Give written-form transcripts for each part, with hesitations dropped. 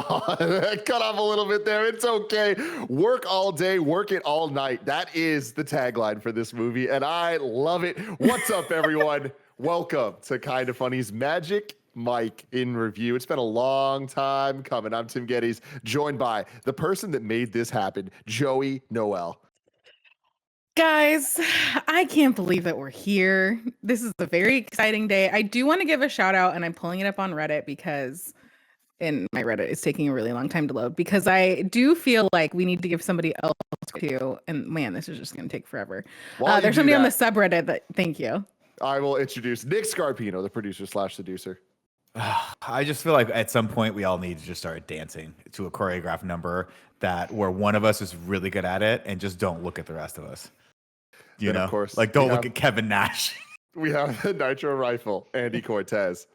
Cut off a little bit there. It's okay. Work all day, work it all night. That is the tagline for this movie, and I love it. What's up, everyone? Welcome to Kind of Funny's Magic Mike in Review. It's been a long time coming. I'm Tim Gettys, joined by the person that made this happen, Joey Noel. Guys, I can't believe that we're here. This is a very exciting day. I do want to give a shout out, and I'm pulling it up on Reddit because in my Reddit it's taking a really long time to load, because I do feel like we need to give somebody else to, and man, this is just going to take forever. There's somebody on the subreddit that, thank you. I will introduce Nick Scarpino, the producer / seducer. I just feel like at some point we all need to just start dancing to a choreographed number where one of us is really good at it and just don't look at the rest of us. You know, of course, like don't look at Kevin Nash. We have the Nitro Rifle, Andy Cortez.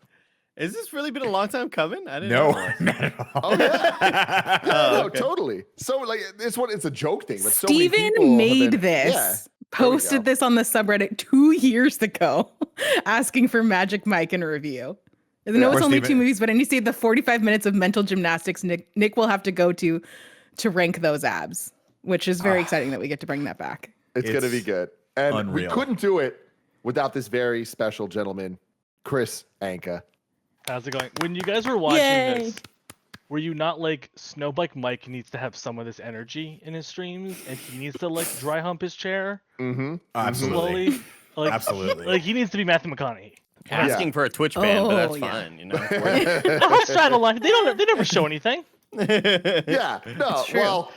Has this really been a long time coming? I didn't know. No, not at all. Oh yeah, no, okay. Totally. So like, it's a joke thing. But Steven made this. Posted this on the subreddit 2 years ago, asking for Magic Mike in a review. I know it's only 2 movies, but I need to see the 45 minutes of mental gymnastics Nick will have to go to rank those abs, which is very exciting that we get to bring that back. It's going to be good. And unreal. We couldn't do it without this very special gentleman, Chris Anka. How's it going? When you guys were watching this, were you not like, Snowbike Mike needs to have some of this energy in his streams, and he needs to like dry hump his chair? Mm-hmm. Absolutely. Slowly? Like, absolutely. Like he needs to be Matthew McConaughey. Asking for a Twitch ban, but that's fine, you know. I'll straddle line. They never show anything. Yeah, no, well,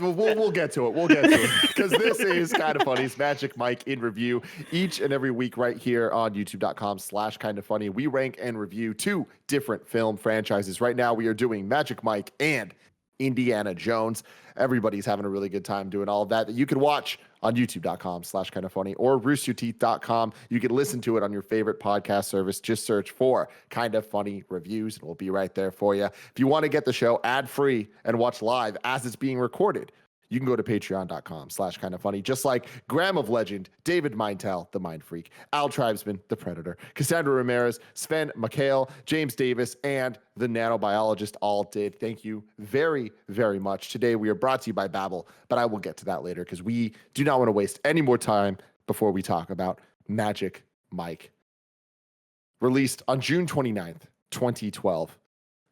we'll get to it. We'll get to it because this is Kind of Funny's Magic Mike in Review each and every week right here on youtube.com/kindoffunny. We rank and review 2 different film franchises. Right now we are doing Magic Mike and Indiana Jones. Everybody's having a really good time doing all of that you can watch on youtube.com/kindoffunny or roosterteeth.com. You can listen to it on your favorite podcast service. Just search for Kind of Funny Reviews and we'll be right there for you. If you want to get the show ad-free and watch live as it's being recorded, you can go to patreon.com/kindoffunny, just like Graham of Legend, David Mindtell, the Mind Freak, Al Tribesman, the Predator, Cassandra Ramirez, Sven McHale, James Davis, and the Nanobiologist all did. Thank you very, very much. Today we are brought to you by Babbel, but I will get to that later because we do not want to waste any more time before we talk about Magic Mike. Released on June 29th, 2012.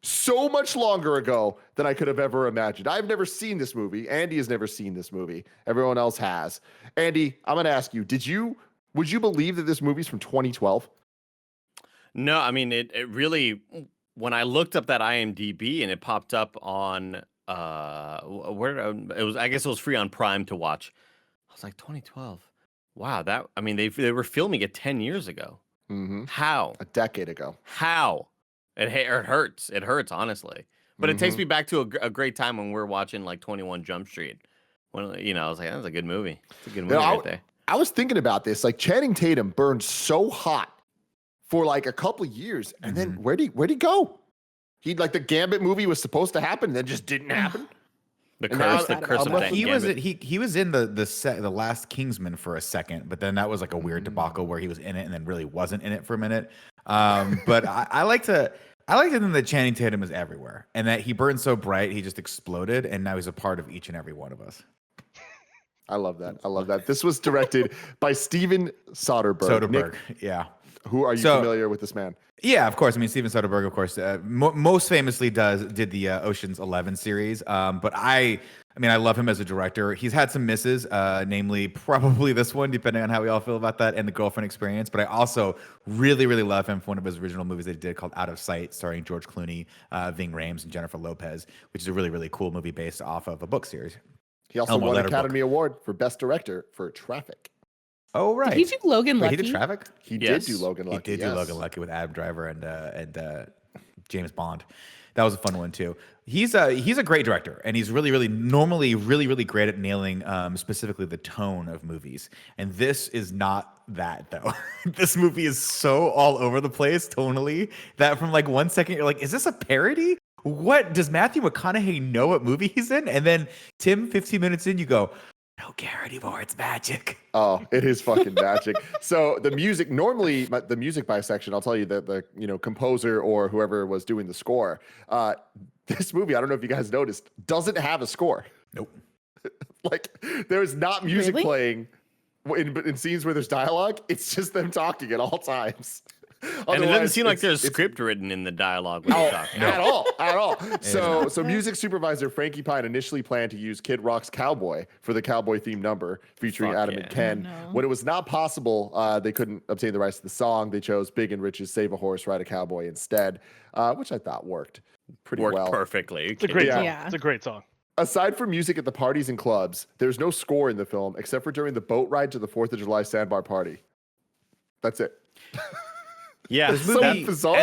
So much longer ago than I could have ever imagined. I've never seen this movie. Andy has never seen this movie. Everyone else has. Andy, I'm going to ask you, would you believe that this movie's from 2012? No, I mean, it really, when I looked up that IMDb and it popped up on, I guess it was free on Prime to watch. I was like, 2012. Wow, they were filming it 10 years ago. Mm-hmm. How? A decade ago. How? It hurts. It hurts, honestly. But it takes me back to a great time when we were watching like 21 Jump Street. When I was like, that's a good movie. It's a good movie right there. I was thinking about this. Like Channing Tatum burned so hot for like a couple of years, and then where'd he go? Like the Gambit movie was supposed to happen, then just didn't happen. The curse of that. He was in the last Kingsman for a second, but then that was like a weird debacle where he was in it and then really wasn't in it for a minute. But I like to think that Channing Tatum is everywhere and that he burned so bright he just exploded, and now he's a part of each and every one of us. I love that. This was directed by Steven Soderbergh. Nick, yeah. Who are you familiar with this man? Yeah, of course. I mean, Steven Soderbergh, of course, most famously did the Ocean's 11 series. But I love him as a director. He's had some misses, namely probably this one, depending on how we all feel about that, and The Girlfriend Experience. But I also really, really love him for one of his original movies that he did called Out of Sight, starring George Clooney, Ving Rhames, and Jennifer Lopez, which is a really, really cool movie based off of a book series. He also won an Academy Award for Best Director for Traffic. Oh, right. Did he do Logan Lucky? He did Traffic? He did do Logan Lucky. He did do Logan Lucky with Adam Driver and James Bond. That was a fun one too. He's a great director, and he's normally really great at nailing specifically the tone of movies. And this is not that though. This movie is so all over the place tonally that from like 1 second you're like, is this a parody? What does Matthew McConaughey know what movie he's in? And then Tim, 15 minutes in, you go, no, don't care anymore. It's magic. Oh, it is fucking magic. So the music, normally the music by section, I'll tell you that the composer or whoever was doing the score, this movie, I don't know if you guys noticed, doesn't have a score. Nope. Like there's not music Really? playing in scenes where there's dialogue. It's just them talking at all times. And it doesn't Otherwise, seem like there's it's- script written in the dialogue when you're talking. at all. So not. music supervisor Frankie Pine initially planned to use Kid Rock's Cowboy for the cowboy themed number featuring Fuck Adam yeah. and Ken. Oh, no. When it was not possible, they couldn't obtain the rights to the song. They chose Big and Rich's Save a Horse, Ride a Cowboy instead, which I thought worked pretty Worked well. perfectly. It's a great Yeah. song. Yeah. It's a great song. Aside from music at the parties and clubs, there's no score in the film except for during the boat ride to the 4th of July sandbar party. That's it. Yeah, It's so that- bizarre.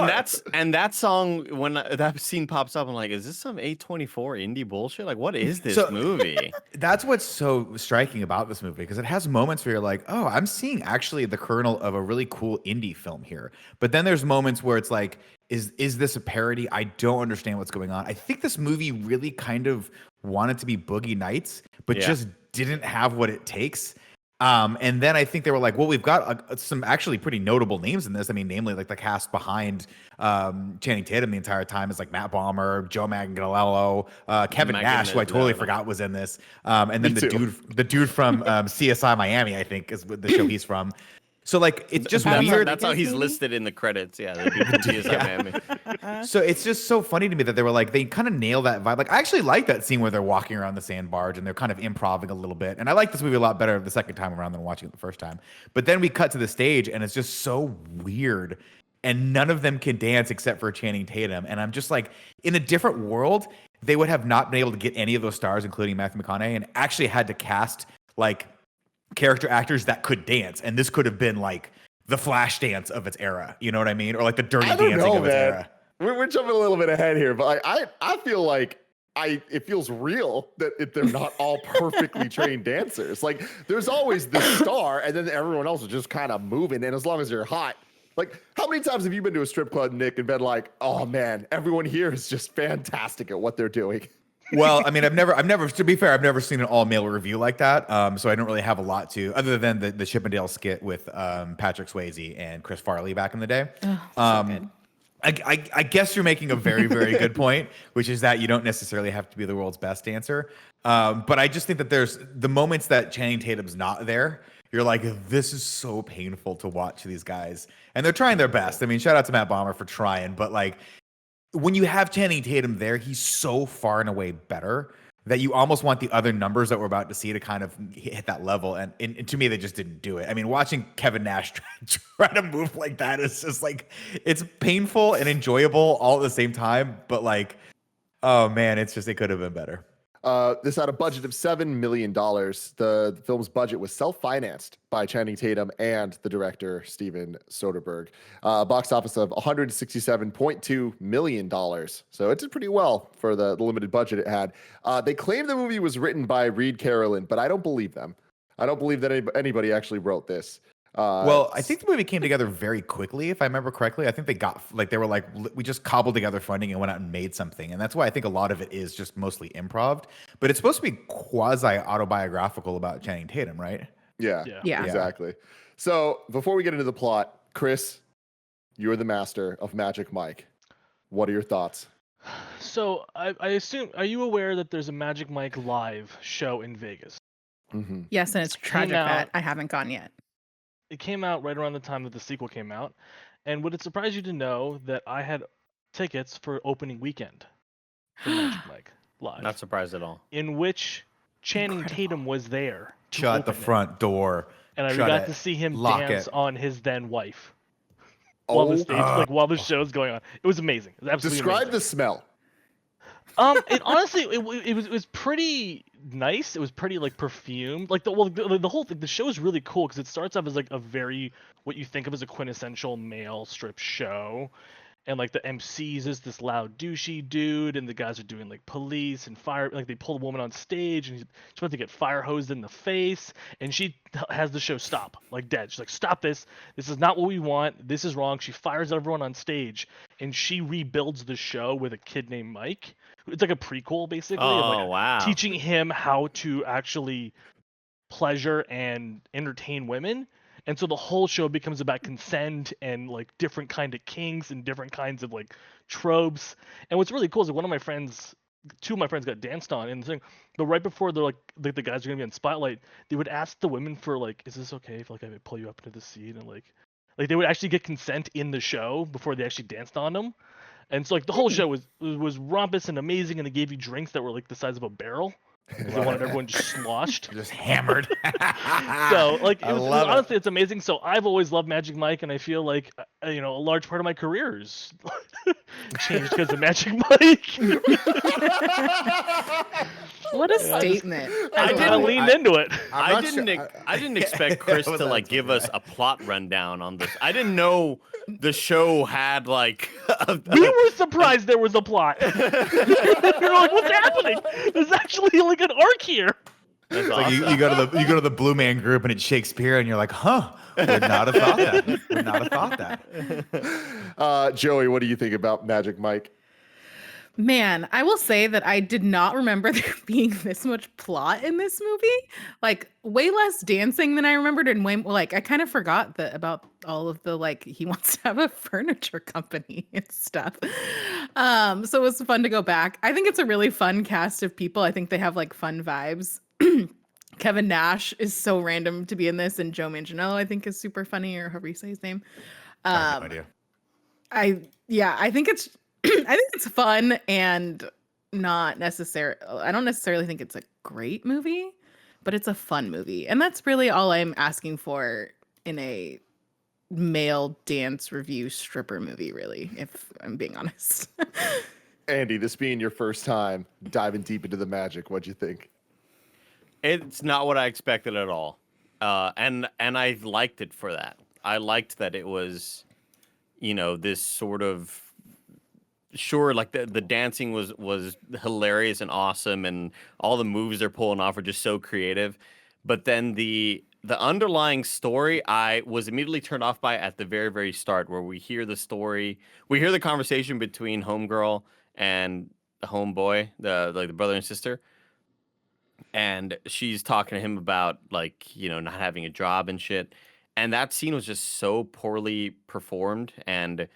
and that song when that scene pops up, I'm like, is this some A24 indie bullshit? Like, what is this So- movie? That's what's so striking about this movie because it has moments where you're like, oh, I'm seeing actually the kernel of a really cool indie film here. But then there's moments where it's like, is this a parody? I don't understand what's going on. I think this movie really kind of wanted to be Boogie Nights, but Yeah. just didn't have what it takes. And then I think they were like, well, we've got some actually pretty notable names in this. I mean, namely like the cast behind Channing Tatum the entire time is like Matt Bomer, Joe Manganiello, Kevin Nash, who I totally Manganiello. forgot was in this. And then Me the too. dude from CSI Miami, I think is the show he's from. So like it's just Adam weird. That's how Rodriguez, he's maybe? listed in the credits. Yeah, the dude from CSI Miami. So it's just so funny to me that they were like, they kind of nail that vibe. Like, I actually like that scene where they're walking around the sand barge and they're kind of improving a little bit. And I like this movie a lot better the second time around than watching it the first time. But then we cut to the stage and it's just so weird. And none of them can dance except for Channing Tatum. And I'm just like, in a different world, they would have not been able to get any of those stars, including Matthew McConaughey, and actually had to cast like character actors that could dance. And this could have been like the Flash dance of its era. You know what I mean? Or like the Dirty I don't Dancing know, of its man. era. We're jumping a little bit ahead here, but I feel like it feels real that they're not all perfectly trained dancers. Like there's always the star, and then everyone else is just kind of moving. And as long as you're hot, like how many times have you been to a strip club, Nick, and been like, oh man, everyone here is just fantastic at what they're doing. Well, I mean, I've never, to be fair, I've never seen an all-male review like that. So I don't really have a lot to, other than the Chippendale skit with Patrick Swayze and Chris Farley back in the day. So good. I guess you're making a very, very good point, which is that you don't necessarily have to be the world's best dancer. But I just think that there's the moments that Channing Tatum's not there, you're like, this is so painful to watch these guys. And they're trying their best. I mean, shout out to Matt Bomer for trying, but like, when you have Channing Tatum there, he's so far and away better that you almost want the other numbers that we're about to see to kind of hit that level. And to me, they just didn't do it. I mean, watching Kevin Nash try to move like that is just like, it's painful and enjoyable all at the same time. But like, oh man, it could have been better. This had a budget of $7 million. The film's budget was self-financed by Channing Tatum and the director, Steven Soderbergh. Box office of $167.2 million. So it did pretty well for the limited budget it had. They claim the movie was written by Reed Carolyn, but I don't believe them. I don't believe that anybody actually wrote this. Well, I think the movie came together very quickly, if I remember correctly. I think they were like, we just cobbled together funding and went out and made something. And that's why I think a lot of it is just mostly improv. But it's supposed to be quasi-autobiographical about Channing Tatum, right? Yeah, Yeah. exactly. So before we get into the plot, Chris, you're the master of Magic Mike. What are your thoughts? So I assume, are you aware that there's a Magic Mike live show in Vegas? Mm-hmm. Yes, and it's Came tragic that out- I haven't gone yet. It came out right around the time that the sequel came out. And would it surprise you to know that I had tickets for opening weekend for Magic Mike live, Not surprised at all. in which Channing Incredible. Tatum was there. to Shut the open it. front door. And I Shut got it. to see him Lock dance it. on his then wife while the stage, while the show's going on. It was amazing. It was absolutely Describe amazing. the smell. It honestly, it was pretty nice. It was pretty like perfumed. Like the whole thing. The show is really cool because it starts off as like a very what you think of as a quintessential male strip show, and like the MCs is this loud douchey dude, and the guys are doing like police and fire. Like they pull a woman on stage, and she's about to get fire hosed in the face, and she has the show stop like dead. She's like, "Stop this! This is not what we want. This is wrong." She fires everyone on stage, and she rebuilds the show with a kid named Mike. It's like a prequel, basically. of, Oh like, wow! teaching him how to actually pleasure and entertain women. And so the whole show becomes about consent and like different kind of kinks and different kinds of like tropes. And what's really cool is that two of my friends got danced on in the thing, but right before they're like the guys are gonna be in spotlight, they would ask the women for like, is this okay if like I pull you up into the seat, and like they would actually get consent in the show before they actually danced on them. And so like the whole show was rompous and amazing, and they gave you drinks that were like the size of a barrel. Because they wanted everyone just sloshed. Just hammered. So like honestly, it. it's amazing. So I've always loved Magic Mike, and I feel like a large part of my career is changed because of Magic Mike. What a statement. I leaned into it. I didn't expect Chris to like give us a plot rundown on this. I didn't know the show had like. We were surprised there was a plot. We were like, "What's happening? There's actually like an arc here." It's like you go to the Blue Man Group and it's Shakespeare and you're like, huh? Would not have thought that. Would not have thought that. Joey, what do you think about Magic Mike? Man, I will say that I did not remember there being this much plot in this movie. Like way less dancing than I remembered, and way like I kind of forgot about all of the like he wants to have a furniture company and stuff. So it was fun to go back. I think it's a really fun cast of people. I think they have like fun vibes. Kevin Nash is so random to be in this, and Joe Manganiello I think is super funny, or however you say his name. I have no idea. I think it's I think it's fun and not necessary. I don't necessarily think it's a great movie, but it's a fun movie. And that's really all I'm asking for in a male dance review stripper movie, really, if I'm being honest. Andy, this being your first time diving deep into the magic, what'd you think? It's not what I expected at all. And I liked it for that. I liked that it was, this sort of sure, like the dancing was hilarious and awesome, and all the moves they're pulling off are just so creative. But then the underlying story, I was immediately turned off by at the very, very start, where we hear the conversation between homegirl and the homeboy, the brother and sister, and she's talking to him about like not having a job and shit. And that scene was just so poorly performed and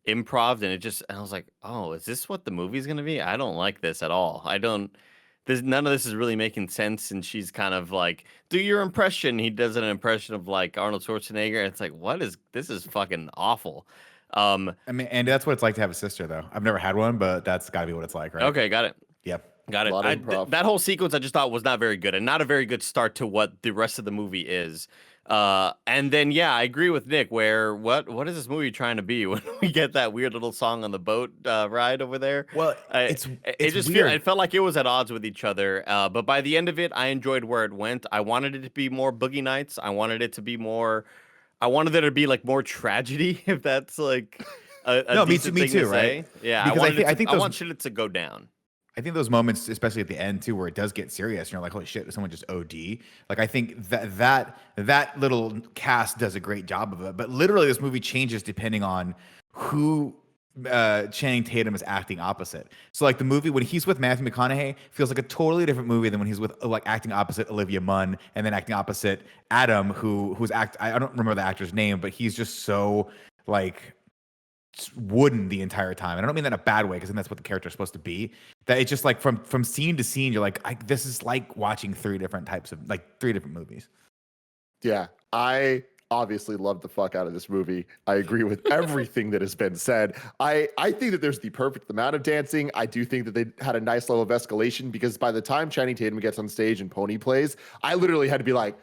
improv, and I was like, oh, is this what the movie's gonna be? I don't like this at all. None of this is really making sense. And she's kind of like, do your impression. He does an impression of like Arnold Schwarzenegger. It's like, this is fucking awful. I mean, and that's what it's like to have a sister, though. I've never had one, but that's got to be what it's like, right? Okay, got it. Yep. Got it. That whole sequence I just thought was not very good, and not a very good start to what the rest of the movie is. And then I agree with Nick. Where what is this movie trying to be when we get that weird little song on the boat ride over there? Well, it just weird. it felt like it was at odds with each other. But by the end of it, I enjoyed where it went. I wanted it to be more Boogie Nights. I wanted it to be more. I wanted there to be like more tragedy, if that's like a no, me decent too, thing to right? say. Yeah, because I want shit to go down. I think those moments, especially at the end too, where it does get serious, and you're like, "Holy shit!" Someone just OD. Like I think that little cast does a great job of it. But literally, this movie changes depending on who Channing Tatum is acting opposite. So like the movie when he's with Matthew McConaughey feels like a totally different movie than when he's with like acting opposite Olivia Munn and then acting opposite Adam, who's I don't remember the actor's name, but he's just so like wooden the entire time. And I don't mean that in a bad way, because that's what the character is supposed to be. That it's just like from scene to scene, you're like, this is like watching three different movies. Yeah, I obviously loved the fuck out of this movie. I agree with everything that has been said. I think that there's the perfect amount of dancing. I do think that they had a nice level of escalation, because by the time Channing Tatum gets on stage and Pony plays, I literally had to be like,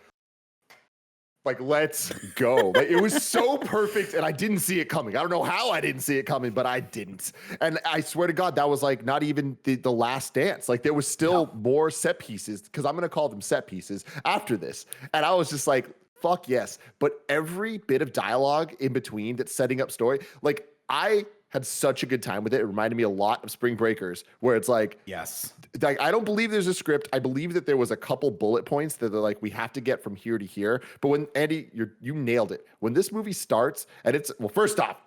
let's go. Like, it was so perfect, and I didn't see it coming. I don't know how I didn't see it coming, but I didn't. And I swear to God, that was like not even the last dance. Like there was still more set pieces, because I'm going to call them set pieces after this. And I was just like, fuck yes. But every bit of dialogue in between that's setting up story, like I had such a good time with it. It reminded me a lot of Spring Breakers, where it's like, yes, like I don't believe there's a script. I believe that there was a couple bullet points that are like, we have to get from here to here. But when Andy, you nailed it. When this movie starts, and first off,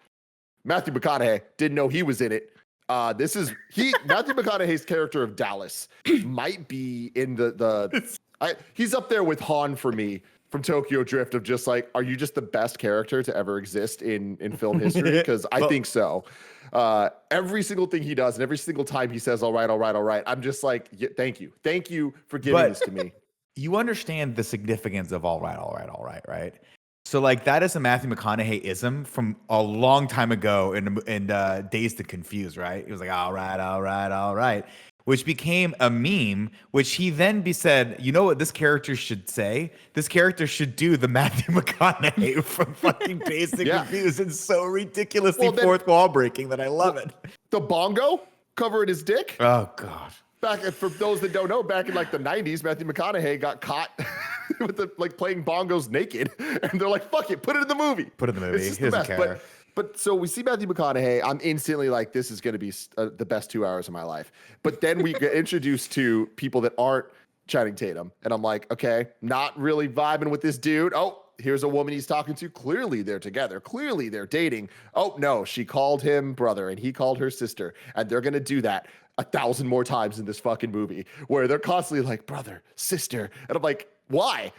Matthew McConaughey didn't know he was in it. Matthew McConaughey's character of Dallas might be in the He's up there with Han for me from Tokyo Drift of just like, are you just the best character to ever exist in film history? Because I think so. Every single thing he does and every single time he says, all right, I'm just like, yeah, thank you for giving this to me. You understand the significance of all right, right? So like that is a Matthew McConaughey-ism from a long time ago in Dazed and Confused, right? He was like, all right, which became a meme, which he then said, you know what this character should say? This character should do the Matthew McConaughey from fucking Dazed and Confused. It's so ridiculously fourth wall breaking that I love it. The bongo covering his dick? Oh, God. For those that don't know, back in like the 90s, Matthew McConaughey got caught with playing bongos naked, and they're like, "Fuck it, put it in the movie." Put it in the movie. It's just the best. But so we see Matthew McConaughey. I'm instantly like, "This is going to be the best 2 hours of my life." But then we get introduced to people that aren't Channing Tatum, and I'm like, "Okay, not really vibing with this dude." Oh, here's a woman he's talking to. Clearly they're together. Clearly they're dating. Oh no, she called him brother, and he called her sister, and they're going to do that 1,000 more times in this fucking movie where they're constantly like brother, sister. And I'm like, why?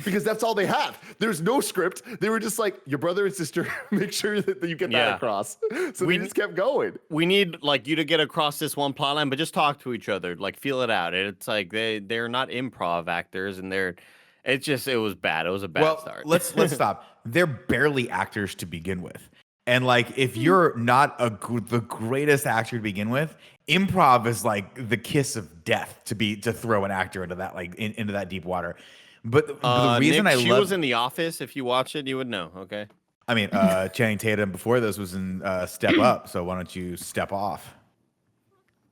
Because that's all they have. There's no script. They were just like, your brother and sister, make sure that you get that across. So we just kept going. We need like you to get across this one plot line, but just talk to each other, like feel it out. It's like they're not improv actors, and it was bad. It was a bad start. Let's stop. They're barely actors to begin with. And like, if you're not the greatest actor to begin with, improv is like the kiss of death to throw an actor into that into that deep water. But the reason Nick, she was in The Office. If you watch it, you would know. Okay. I mean, Channing Tatum before this was in Step Up. So why don't you step off?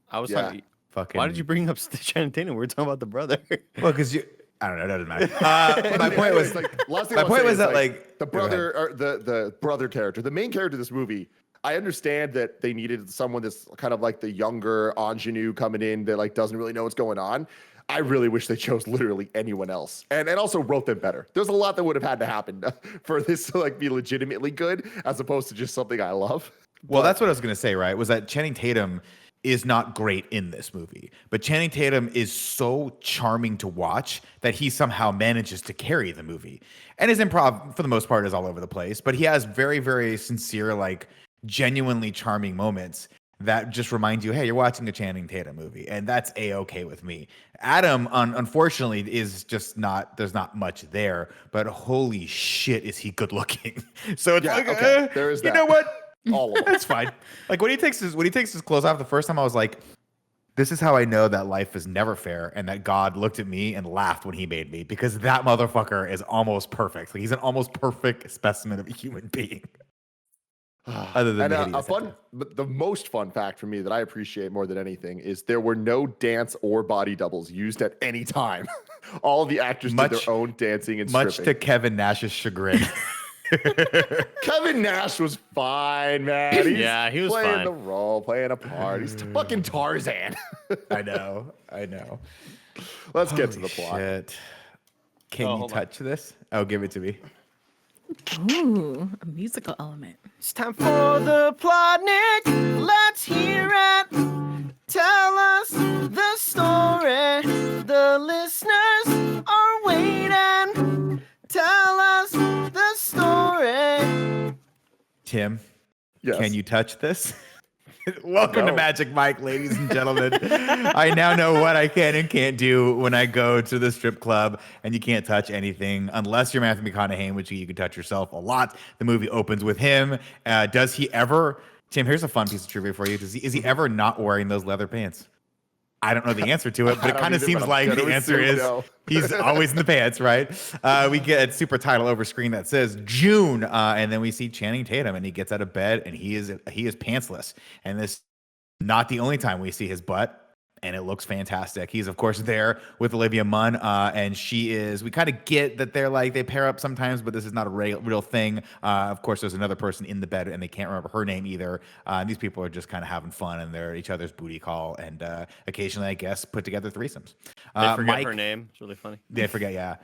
I was talking. Why did you bring up Channing Tatum? We were talking about the brother. Well, because I don't know. It doesn't matter. My point was the brother or the brother character, the main character of this movie. I understand that they needed someone that's kind of like the younger ingenue coming in that like doesn't really know what's going on. I really wish they chose literally anyone else and also wrote them better. There's a lot that would have had to happen for this to like be legitimately good as opposed to just something I love. Well, that's what I was going to say, right? Was that Channing Tatum is not great in this movie, but Channing Tatum is so charming to watch that he somehow manages to carry the movie. And his improv, for the most part, is all over the place, but he has very, very sincere, like genuinely charming moments that just remind you, hey, you're watching a Channing Tatum movie, and that's A-okay with me. Adam, unfortunately, is just not, there's not much there, but holy shit, is he good looking. So it's there is that. You know what? All of it. That's fine. Like when he takes his clothes off the first time, I was like, this is how I know that life is never fair and that God looked at me and laughed when he made me, because that motherfucker is almost perfect. Like he's an almost perfect specimen of a human being. Other than the most fun fact for me that I appreciate more than anything is there were no dance or body doubles used at any time. All the actors did their own dancing and much stripping. to Kevin Nash's chagrin. Kevin Nash was fine, man. He was playing fine. the role, playing a part. He's fucking Tarzan. I know. Let's get to the plot. Shit. Can you touch this? Oh, give it to me. Ooh, a musical element. It's time for the plot, Nick. Let's hear it. Tell us the story. The listeners are waiting. Tell us the story. Tim, Yes. can you touch this? Welcome to Magic Mike, ladies and gentlemen. I now know what I can and can't do when I go to the strip club, and you can't touch anything unless you're Matthew McConaughey, in which you can touch yourself a lot. The movie opens with him. Does he ever? Tim, here's a fun piece of trivia for you. Is he ever not wearing those leather pants? I don't know the answer to it, but it kind of seems like the answer is he's always in the pants, right? We get a super title over screen that says June, and then we see Channing Tatum, and he gets out of bed, and he is pantsless. And this is not the only time we see his butt, and it looks fantastic. He's of course there with Olivia Munn, and she is. We kind of get that they pair up sometimes, but this is not a real thing. Of course, there's another person in the bed, and they can't remember her name either. And these people are just kind of having fun, and they're each other's booty call, and occasionally, I guess, put together threesomes. They forget her name. It's really funny. They forget, yeah.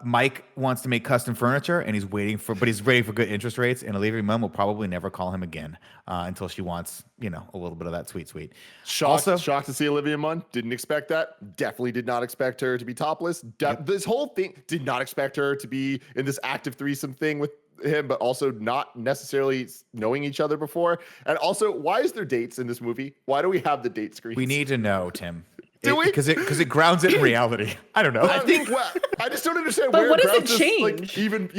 Mike wants to make custom furniture, and he's waiting for good interest rates. And Olivia Munn will probably never call him again until she wants, a little bit of that sweet. Shocked shocked to see Olivia Munn. Didn't expect that. Definitely did not expect her to be topless. This whole thing, did not expect her to be in this active threesome thing with him, but also not necessarily knowing each other before. And also, why is there dates in this movie? Why do we have the date screens? We need to know, Tim. Do we? Because it grounds it in reality. I don't know. I think. Well, I just don't understand But where what does it grounds us, change?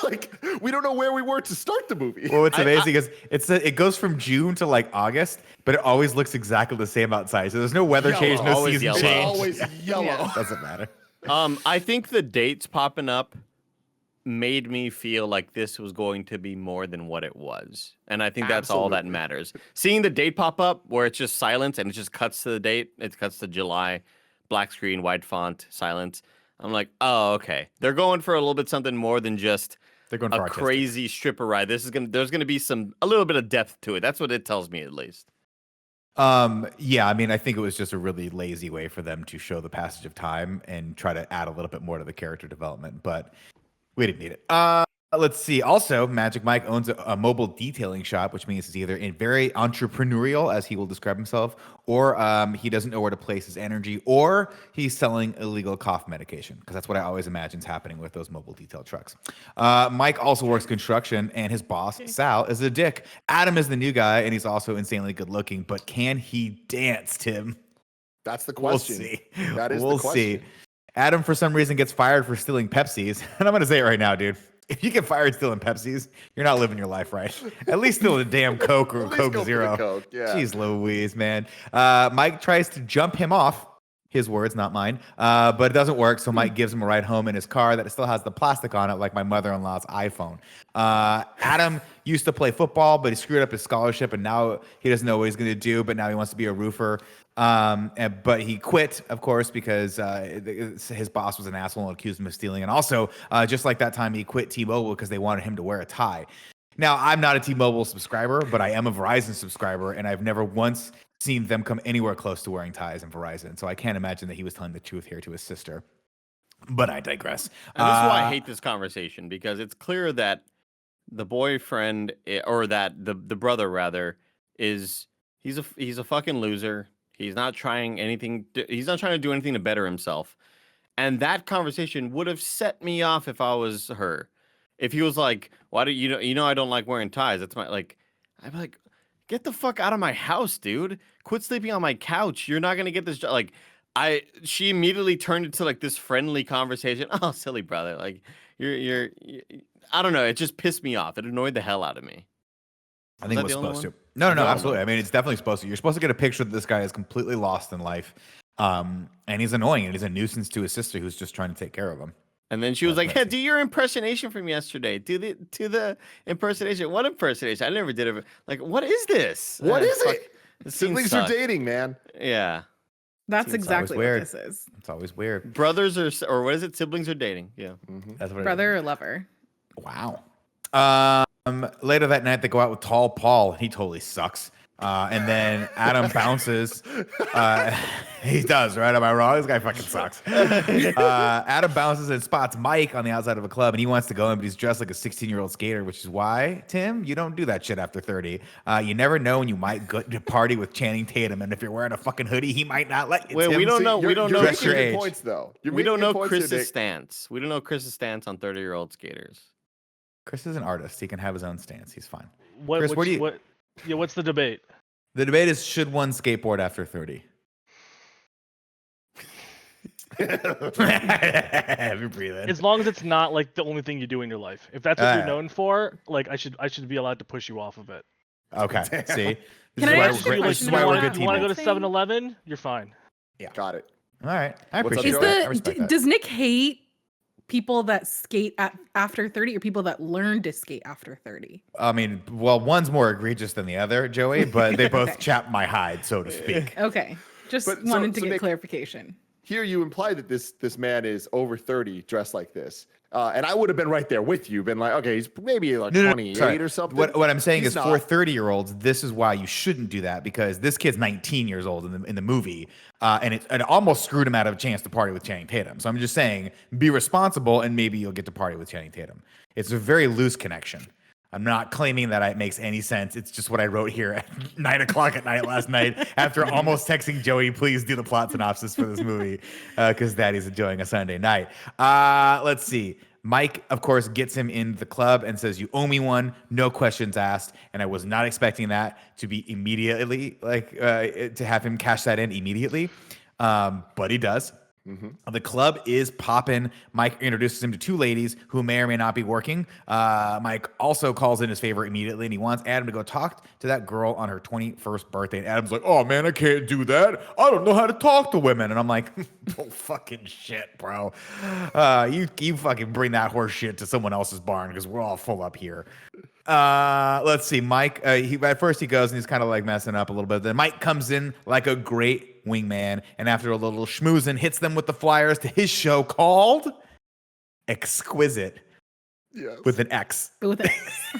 Like we don't know where we were to start the movie. Well, what's amazing is it goes from June to like August, but it always looks exactly the same outside. So there's no weather change, no Always season yellow. It's change. always yellow. Yeah. Doesn't matter. I think the dates popping up made me feel like this was going to be more than what it was. And I think that's all that Absolutely. matters. Seeing the date pop up where it's just silence and it just cuts to the date, it cuts to July, black screen, white font, silence. I'm like, oh, okay. They're going for a little bit something more than just They're going for a artistic. crazy stripper ride. There's gonna be a little bit of depth to it. That's what it tells me at least. Yeah, I mean, I think it was just a really lazy way for them to show the passage of time and try to add a little bit more to the character development, but we didn't need it. Let's see. Also, Magic Mike owns a mobile detailing shop, which means he's either very entrepreneurial, as he will describe himself, or he doesn't know where to place his energy, or he's selling illegal cough medication, because that's what I always imagine is happening with those mobile detail trucks. Mike also works construction, and his boss, Sal, is a dick. Adam is the new guy, and he's also insanely good looking, but can he dance, Tim? That's the question. We'll see. That is We'll the question. see. Adam, for some reason, gets fired for stealing Pepsis. And I'm going to say it right now, dude. If you get fired stealing Pepsis, you're not living your life right. At least steal a damn Coke or At least Coke go for the Zero. Coke, yeah. Jeez Louise, man. Mike tries to jump him off. His words, not mine. But it doesn't work, so Mike gives him a ride home in his car that still has the plastic on it, like my mother-in-law's iPhone. Adam used to play football, but he screwed up his scholarship, and now he doesn't know what he's going to do, but now he wants to be a roofer. But he quit, of course, because his boss was an asshole and accused him of stealing. And also, just like that time, he quit T-Mobile because they wanted him to wear a tie. Now, I'm not a T-Mobile subscriber, but I am a Verizon subscriber, and I've never once seen them come anywhere close to wearing ties in Verizon. So I can't imagine that he was telling the truth here to his sister. But I digress. And this is why I hate this conversation, because it's clear that the boyfriend, or that the brother rather, he's a fucking loser. He's not trying anything. He's not trying to do anything to better himself. And that conversation would have set me off if I was her. If he was like, "Why do you know I don't like wearing ties?" That's my like. I'd be like, "Get the fuck out of my house, dude! Quit sleeping on my couch. You're not gonna get this." Like, she immediately turned into like this friendly conversation. Oh, silly brother! Like, you're I don't know. It just pissed me off. It annoyed the hell out of me. I think it was the only supposed one? to. No, The only absolutely. one. I mean, it's definitely supposed to. You're supposed to get a picture that this guy is completely lost in life. And he's annoying, and he's a nuisance to his sister who's just trying to take care of him. And then she was That's like, "Hey, messy. do your impersonation from yesterday. Do the impersonation. What impersonation? I never did it. Like, what is this? What is fuck, it? This scene Siblings are sucked. dating, man. Yeah, That's Seems exactly what weird. this is. It's always weird. brothers or what is it? Siblings are dating. Yeah. That's what Brother or lover? Wow. Later that night, they go out with Tall Paul. He totally sucks. And then Adam bounces. He does, right? Am I wrong? This guy fucking sucks. Adam bounces and spots Mike on the outside of a club, and he wants to go in, but he's dressed like a 16-year-old skater, which is why, Tim, you don't do that shit after 30. You never know when you might go to party with Channing Tatum, and if you're wearing a fucking hoodie, he might not let you. Wait, Tim. we don't See, know. We you're- don't you're know. Dress making your good age. points, though. You're We don't making know good points here, Chris's Nick. stance. We don't know Chris's stance on 30-year-old skaters. Chris is an artist. He can have his own stance. He's fine. What, Chris, where do you- what's the debate? The debate is, should one skateboard after 30? Have you breathe in. As long as it's not like the only thing you do in your life. If that's what you're Uh, known for, like I should be allowed to push you off of it. Okay, see? Can I ask you a this is question why about we're that? good You want to go teammates. to 7-Eleven? You're fine. Got it. All right. I What's up, appreciate Is Joey? that. I the respect that. does Nick hate people that skate after 30 or people that learn to skate after 30? I mean, well, one's more egregious than the other, Joey, but they both Okay. chap my hide, so to speak. Okay. Just But so- wanted to so get Nick- clarification. Here you imply that this man is over 30 dressed like this. And I would have been right there with you, been like, okay, he's maybe like 28 sorry. or something. What I'm saying He's is, not. for 30-year-olds, this is why you shouldn't do that, because this kid's 19 years old in the movie, and it almost screwed him out of a chance to party with Channing Tatum. So I'm just saying, be responsible, and maybe you'll get to party with Channing Tatum. It's a very loose connection. I'm not claiming that it makes any sense. It's just what I wrote here at 9:00 at night last night after almost texting Joey, please do the plot synopsis for this movie because Daddy's enjoying a Sunday night. Let's see. Mike, of course, gets him in the club and says, you owe me one, no questions asked. And I was not expecting that to be immediately, to have him cash that in immediately. But he does. Mm-hmm. The club is popping. Mike introduces him to two ladies who may or may not be working. Mike also calls in his favor immediately, and he wants Adam to go talk to that girl on her 21st birthday. And Adam's like, oh, man, I can't do that. I don't know how to talk to women. And I'm like, oh, fucking shit, bro. You fucking bring that horse shit to someone else's barn because we're all full up here. Let's see. Mike, at first he goes and he's kind of like messing up a little bit. Then Mike comes in like a great wingman, and after a little schmoozing, hits them with the flyers to his show called Exquisite. Yes. With an X. With an X.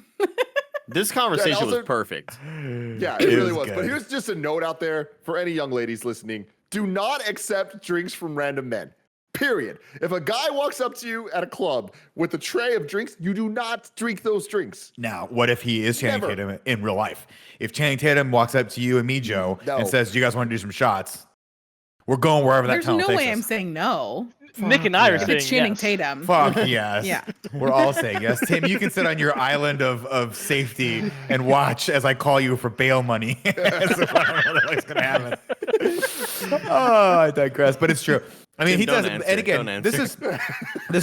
This conversation was perfect. Yeah, it really was. Good. But here's just a note out there for any young ladies listening. Do not accept drinks from random men. Period. If a guy walks up to you at a club with a tray of drinks, you do not drink those drinks. Now, what if he is Channing Tatum in real life? If Channing Tatum walks up to you and me, Joe, and says, do you guys want to do some shots? We're going wherever that tunnel takes us. There's no way I'm saying no. Nick and I are saying it's Channing Tatum. Fuck yes. Yeah. We're all saying yes. Tim, you can sit on your island of safety and watch as I call you for bail money. That's what's going to happen. Oh, I digress, but it's true. I mean, he does, and again, this is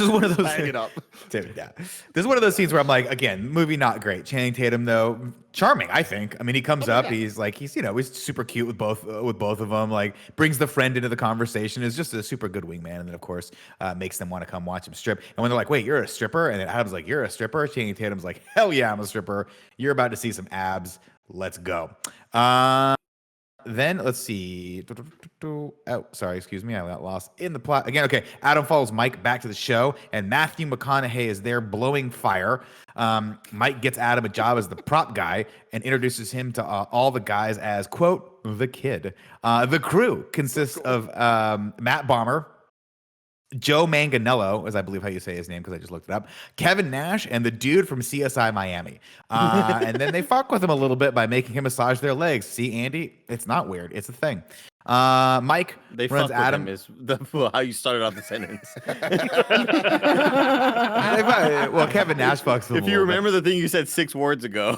one of those. Hang it up. Dude, yeah. This is one of those scenes where I'm like, again, movie not great. Channing Tatum though, charming, I think. I mean, he comes up, he's he's super cute with both of them. Like, brings the friend into the conversation. Is just a super good wingman, and then of course makes them want to come watch him strip. And when they're like, "Wait, you're a stripper?" and then Adam's like, "You're a stripper?" Channing Tatum's like, "Hell yeah, I'm a stripper. You're about to see some abs. Let's go." Then let's see. Oh, sorry, excuse me. I got lost in the plot again. Okay, Adam follows Mike back to the show, and Matthew McConaughey is there blowing fire. Mike gets Adam a job as the prop guy and introduces him to all the guys as, quote, the kid. The crew consists of Matt Bomber, Joe Manganiello, as I believe how you say his name because I just looked it up, Kevin Nash, and the dude from CSI Miami. And then they fuck with him a little bit by making him massage their legs. See, Andy? It's not weird. It's a thing. Mike they runs Adam. Is how you started off the sentence. Well, Kevin Nash fucks with him. If you remember the thing you said 6 words ago.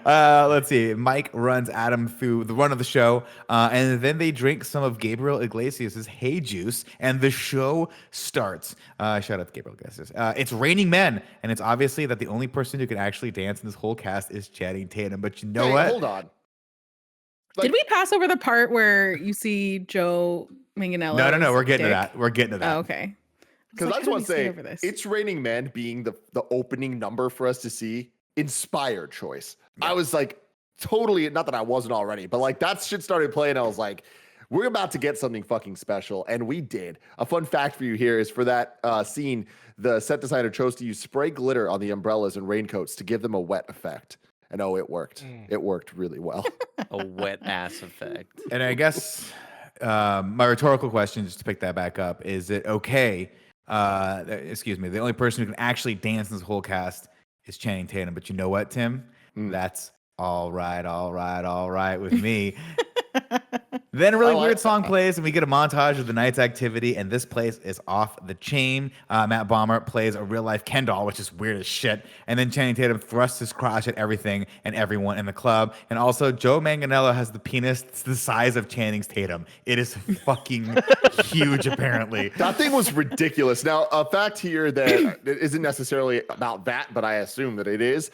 Let's see. Mike runs Adam through the run of the show, and then they drink some of Gabriel Iglesias' Hey Juice, and the show starts. Shout out to Gabriel Iglesias. It's raining men, and it's obviously that the only person who can actually dance in this whole cast is Channing Tatum. But you know what? Hold on. Did we pass over the part where you see Joe Manganiello? No. We're getting to that. We're getting to that. Oh, okay. Because I just want to say, It's Raining Men being the opening number for us to see, inspired choice. Yeah. I was like, totally, not that I wasn't already, but like that shit started playing. I was like, we're about to get something fucking special. And we did. A fun fact for you here is for that scene, the set designer chose to use spray glitter on the umbrellas and raincoats to give them a wet effect. And it worked. It worked really well. A wet ass effect. And I guess my rhetorical question, just to pick that back up, is it okay? Excuse me. The only person who can actually dance in this whole cast is Channing Tatum. But you know what, Tim? That's all right with me. Then a really weird song plays, and we get a montage of the night's activity, and this place is off the chain. Matt Bomber plays a real-life Ken doll, which is weird as shit. And then Channing Tatum thrusts his crotch at everything and everyone in the club. And also, Joe Manganiello has the penis the size of Channing's Tatum. It is fucking huge, apparently. That thing was ridiculous. Now, a fact here that isn't necessarily about that, but I assume that it is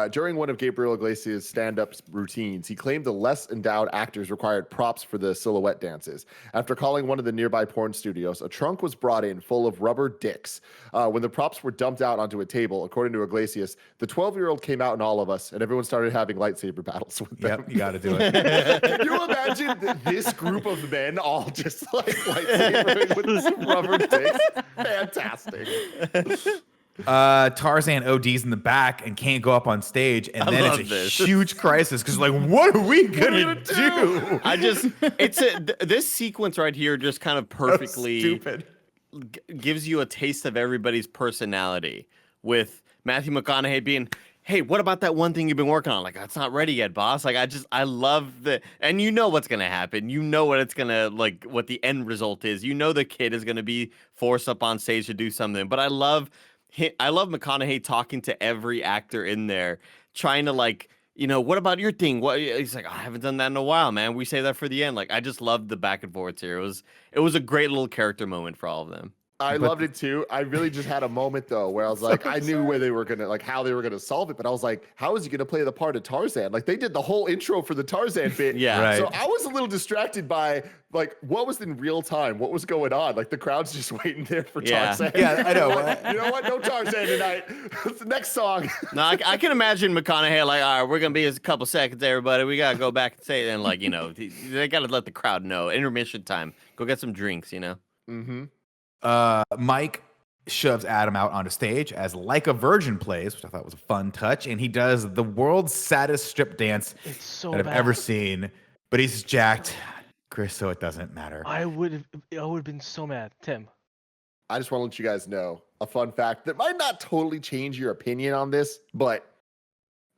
during one of Gabriel Iglesias' stand-up routines, he claimed the less endowed actors required props for the silhouette dances. After calling one of the nearby porn studios, a trunk was brought in full of rubber dicks. When the props were dumped out onto a table, according to Iglesias, the 12-year-old came out in all of us, and everyone started having lightsaber battles with them. Yep, you got to do it. Can you imagine this group of men all just like lightsabering with some rubber dicks? Fantastic. Tarzan ODs in the back and can't go up on stage, and then it's a huge crisis because like, what are we gonna do? This sequence right here just kind of perfectly gives you a taste of everybody's personality with Matthew McConaughey being, hey, what about that one thing you've been working on? Like, that's not ready yet, boss. Like, I love and you know what's gonna happen. You know what it's gonna like, what the end result is. You know the kid is gonna be forced up on stage to do something. But I love McConaughey talking to every actor in there, trying to like, what about your thing? What he's like, I haven't done that in a while, man. We say that for the end. Like, I just loved the back and forth here. It was a great little character moment for all of them. I loved it too. I really just had a moment though where I was like, I knew where they were gonna how they were gonna solve it, but I was like, how is he gonna play the part of Tarzan? Like they did the whole intro for the Tarzan bit. Yeah. Right. So I was a little distracted by like what was in real time, what was going on. Like the crowd's just waiting there for Tarzan. Yeah, I know. You know what? No Tarzan tonight. It's the next song. No, I can imagine McConaughey like, all right, we're gonna be a couple seconds, everybody. We gotta go back and say it, and like, they gotta let the crowd know. Intermission time. Go get some drinks, Mm-hmm. Mike shoves Adam out onto stage as Like a Virgin plays, which I thought was a fun touch, and he does the world's saddest strip dance It's so that I've bad. ever seen. But he's jacked, Chris, so it doesn't matter. I would have been so mad, Tim. I just want to let you guys know a fun fact that might not totally change your opinion on this, but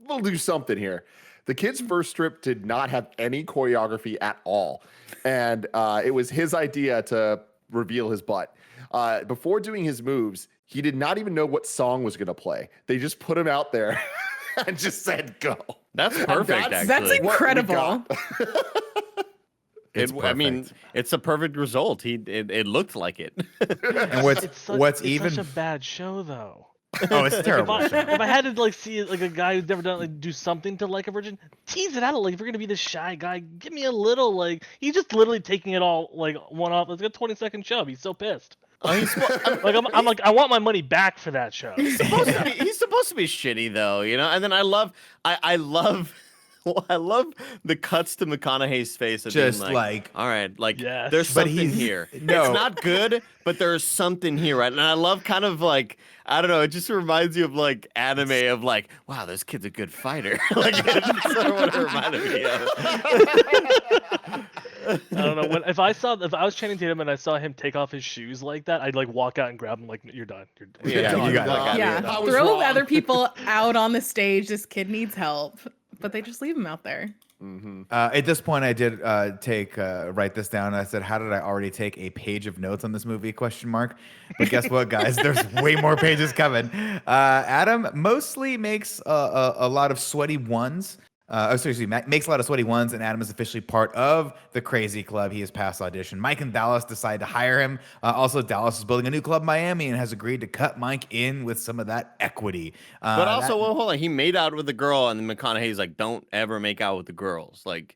we'll do something here. The kid's first strip did not have any choreography at all. And it was his idea to reveal his butt. Before doing his moves, he did not even know what song was going to play. They just put him out there and just said, go. That's perfect, That's- actually. That's what we incredible. got. I mean, it's a perfect result. It looked like it. And It's even such a bad show though. oh, it's terrible. If I had to like see like a guy who's never done like do something to Like a Virgin, tease it out. Like if you're gonna be the shy guy, give me a little like he's just literally taking it all like one off. It's a 20-second shove. He's so pissed. Like I'm like I want my money back for that show. He's supposed to be shitty though, And then I love I love the cuts to McConaughey's face of Just being like, all right, like Yes. there's But something he's- here. no. It's not good, but there's something here, right? And I love kind of like, I don't know, it just reminds you of like anime of like, wow, this kid's a good fighter. Like that's sort of what it reminded me of. I don't know if I was Channing Tatum and I saw him take off his shoes like that, I'd like walk out and grab him like you're done. You're done. Yeah, Done. you got it. Done. Yeah, I was throw wrong. other people out on the stage. This kid needs help, but they just leave him out there. At this point, I did write this down. I said, "How did I already take a page of notes on this movie?" ? But guess what, guys? There's way more pages coming. Adam mostly makes a lot of sweaty ones. Makes a lot of sweaty ones, and Adam is officially part of the crazy club. He has passed audition. Mike and Dallas decide to hire him. Also, Dallas is building a new club in Miami and has agreed to cut Mike in with some of that equity. But also, well, hold on, he made out with the girl, and then McConaughey's like, don't ever make out with the girls. Like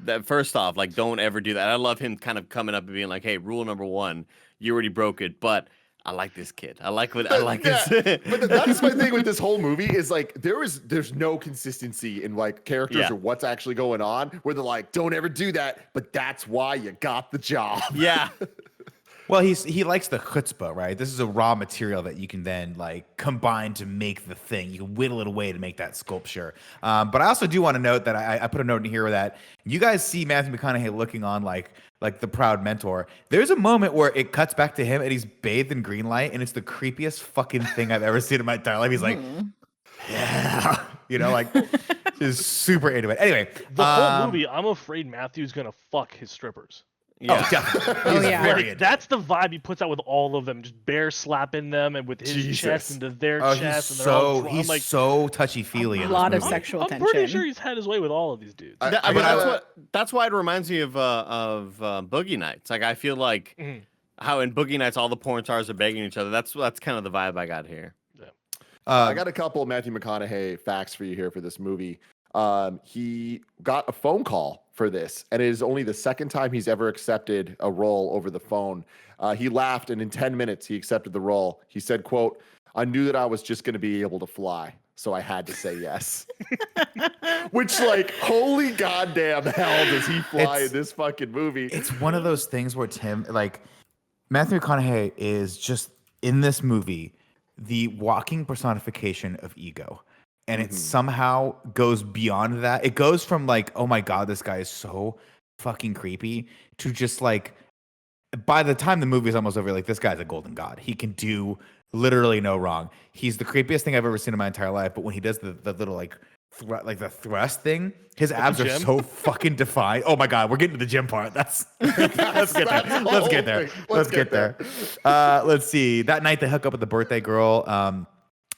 that. First off, like don't ever do that. I love him kind of coming up and being like, hey, rule number 1, you already broke it, but I like this kid. I like this. But that's my thing with this whole movie is like there's no consistency in like characters or what's actually going on where they're like, don't ever do that, but that's why you got the job. Yeah. Well, he likes the chutzpah, right? This is a raw material that you can then like combine to make the thing. You can whittle it away to make that sculpture. But I also do want to note that I put a note in here that you guys see Matthew McConaughey looking on like the proud mentor. There's a moment where it cuts back to him and he's bathed in green light, and it's the creepiest fucking thing I've ever seen in my entire life. He's like, yeah, like is super into it. Anyway, The whole movie, I'm afraid Matthew's gonna fuck his strippers. Yeah. Oh, definitely. He's yeah. very Like, into that's the vibe he puts out with all of them, just bear slapping them and with his Jesus. chest into their Oh, chest. he's and they're all so drunk. he's I'm like, so touchy feely. A lot of sexual I'm tension. pretty sure he's had his way with all of these dudes. I I mean, gotta- that's why it reminds me of Boogie Nights. Like I feel like Mhm. how in Boogie Nights all the porn stars are begging each other. That's kind of the vibe I got here. I got a couple of Matthew McConaughey facts for you here for this movie. He got a phone call for this, and it is only the second time he's ever accepted a role over the phone. He laughed, and in 10 minutes, he accepted the role. He said, quote, I knew that I was just going to be able to fly, so I had to say yes. Which, like, holy goddamn hell does he fly in this fucking movie? It's one of those things where Matthew McConaughey is just in this movie the walking personification of ego. And it somehow goes beyond that. It goes from like, oh my God, this guy is so fucking creepy, to just like by the time the movie is almost over, like, this guy's a golden god. He can do literally no wrong. He's the creepiest thing I've ever seen in my entire life. But when he does the little like the thrust thing, his abs are so fucking defined. Oh my god, we're getting to the gym part. Let's get there. Let's get there. Let's see. That night they hook up with the birthday girl.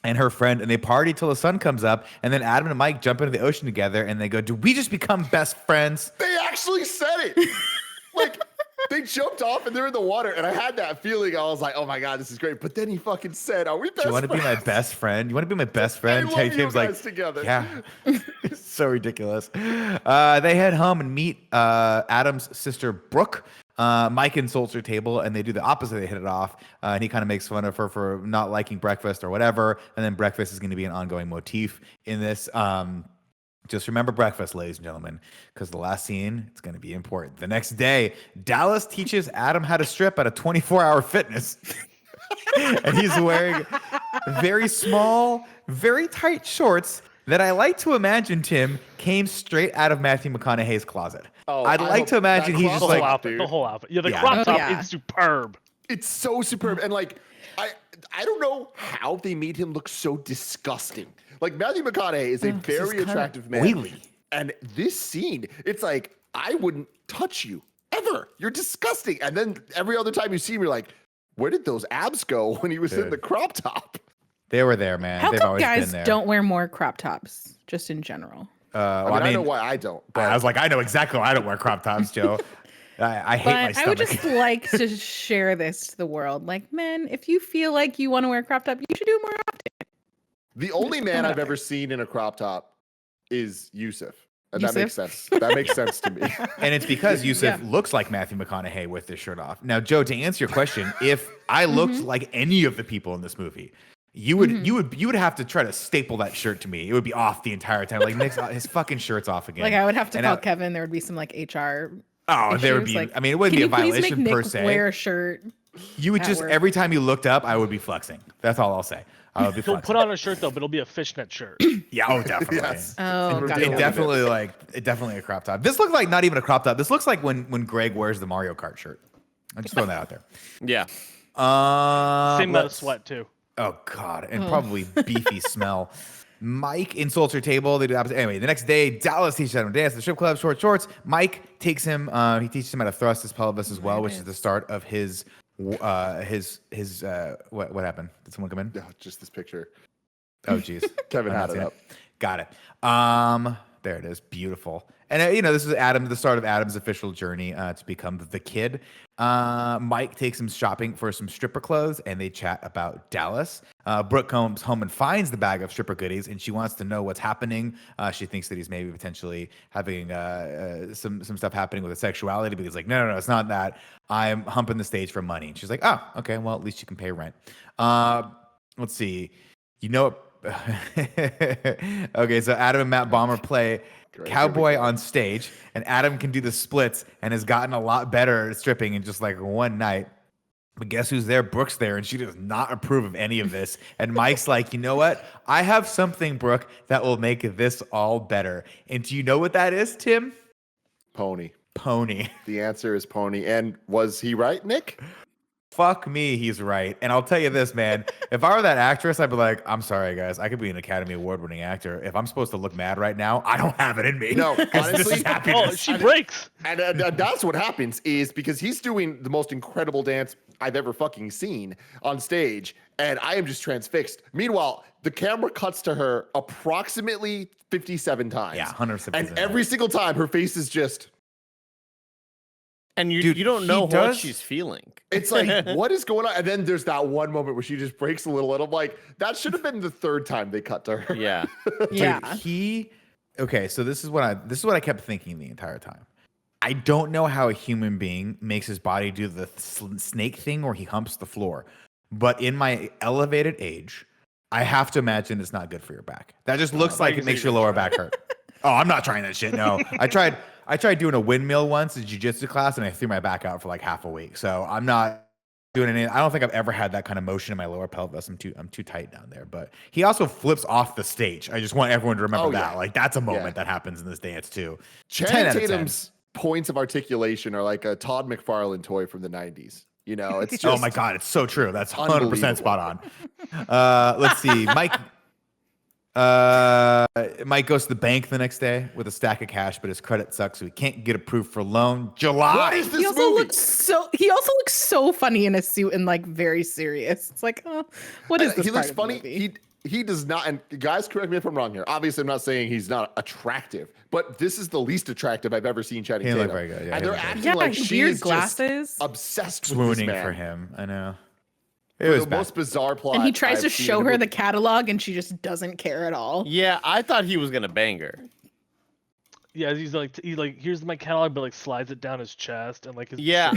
And her friend, and they party till the sun comes up, and then Adam and Mike jump into the ocean together, and they go, "Do we just become best friends?" They actually said it. Like, they jumped off and they're in the water, and I had that feeling. I was like, "Oh my god, this is great!" But then he fucking said, "Are we best friends? Do you want to be my best friend? You want to be my best friend?" I love you Tatum's guys together. Yeah, it's so ridiculous. They head home and meet Adam's sister Brooke. Mike insults her table, and they do the opposite. They hit it off, and he kind of makes fun of her for not liking breakfast or whatever. And then breakfast is going to be an ongoing motif in this. Just remember breakfast, ladies and gentlemen, because the last scene, it's going to be important. The next day, Dallas teaches Adam how to strip at a 24-hour fitness. And he's wearing very small, very tight shorts that I like to imagine, Tim, came straight out of Matthew McConaughey's closet. Oh, I'd like to imagine he's just The like, whole outfit. The whole outfit. Yeah, the Yeah. crop top Yeah. is superb. It's so superb. And like, I don't know how they made him look so disgusting. Like, Matthew McConaughey is a very attractive man. oily. And this scene, it's like, I wouldn't touch you ever. You're disgusting. And then every other time you see him, you're like, where did those abs go when he was in the crop top? they were there, man. How They've come always guys been there. don't wear more crop tops, just in general? I know why I don't. But I was like, I know exactly why I don't wear crop tops, Joe. I hate my But stomach. I would just like to share this to the world. Like, men, if you feel like you want to wear a crop top, you should do it more often. the only man I've ever seen in a crop top is Yusuf. And that makes sense. That makes sense to me. And it's because Yusuf Yeah. looks like Matthew McConaughey with his shirt off. Now, Joe, to answer your question, if I looked like any of the people in this movie, you would have to try to staple that shirt to me. It would be off the entire time. Like, Nick's his fucking shirt's off again. Like, I would have to And call Kevin. There would be some like HR. Oh, there would issues, be. like, I mean, it wouldn't be a can you please make violation per Nick se. Wear a shirt. You would at just work? every time you looked up, I would be flexing. That's all I'll say. I would be He'll flexing. put on a shirt though, but it'll be a fishnet shirt. Yeah, oh, definitely. Yes. Oh, got It it. definitely a crop top. This looks like not even a crop top. This looks like when Greg wears the Mario Kart shirt. I'm just throwing that out there. Yeah. Same amount of let's- sweat too. Oh God, and probably beefy smell. Mike insults her table. They do the opposite. Anyway, the next day, Dallas teaches him to dance at the strip club, short shorts. Mike takes him. He teaches him how to thrust his pelvis as well, which is the start of his. What happened? Did someone come in? No, just this picture. Oh, geez. Kevin I'm had not it seeing up. Got it. There it is. Beautiful. And this is the start of Adam's official journey to become the kid. Mike takes him shopping for some stripper clothes, and they chat about Dallas. Brooke comes home and finds the bag of stripper goodies, and she wants to know what's happening. She thinks that he's maybe potentially having some stuff happening with his sexuality, but he's like, no, it's not that. I'm humping the stage for money. And she's like, oh, okay, well, at least you can pay rent. Let's see. Okay, so Adam and Matt Bomber play cowboy on stage, and Adam can do the splits and has gotten a lot better at stripping in just like one night. But guess who's there? Brooke's there, and she does not approve of any of this. And Mike's like, you know what? I have something, Brooke, that will make this all better. And do you know what that is, Tim? Pony. Pony. The answer is pony. And was he right, Nick? Fuck me, he's right. And I'll tell you this, man. If I were that actress, I'd be like, I'm sorry, guys. I could be an Academy Award-winning actor. If I'm supposed to look mad right now, I don't have it in me. No, 'Cause this honestly, is happiness. Oh, she breaks. And that's what happens is because he's doing the most incredible dance I've ever fucking seen on stage, and I am just transfixed. Meanwhile, the camera cuts to her approximately 57 times. Yeah, 100%. And every single time, her face is just. And you Dude, don't he know what does- she's feeling. It's like, what is going on? And then there's that one moment where she just breaks a little, and I'm like, that should have been the third time they cut to her. Yeah. Yeah. Okay, so this is what I kept thinking the entire time. I don't know how a human being makes his body do the snake thing where he humps the floor. But in my elevated age, I have to imagine it's not good for your back. That just looks like it makes your lower back hurt. Oh, I'm not trying that shit. No. I tried doing a windmill once in jiu-jitsu class, and I threw my back out for like half a week. So I'm not doing anything. I don't think I've ever had that kind of motion in my lower pelvis. I'm too tight down there. But he also flips off the stage. I just want everyone to remember that. Yeah. Like, that's a moment Yeah. that happens in this dance too. 10 Channing out of 10. Tatum's points of articulation are like a Todd McFarlane toy from the 90s. You know, it's just Oh my God, it's so true. That's 100% unbelievable. spot on. Let's see. Mike goes to the bank the next day with a stack of cash, but his credit sucks, so he can't get approved for loan. July. What is this He also movie? looks so funny in a suit and like very serious. It's like, oh, what is this? He looks part of the funny. movie? He does not. And guys, correct me if I'm wrong here. Obviously, I'm not saying he's not attractive, but this is the least attractive I've ever seen Channing He Tatum. looked very good. Yeah, And he they're looked good. acting Yeah, like she weird is glasses. just obsessed with Swooning this man. for him. I know. It For was the bad. most bizarre plot. And he tries I've to seen show in a her the movie. catalog, and she just doesn't care at all. Yeah, I thought he was gonna bang her. Yeah, he's like here's my catalog, but like slides it down his chest and like his Yeah,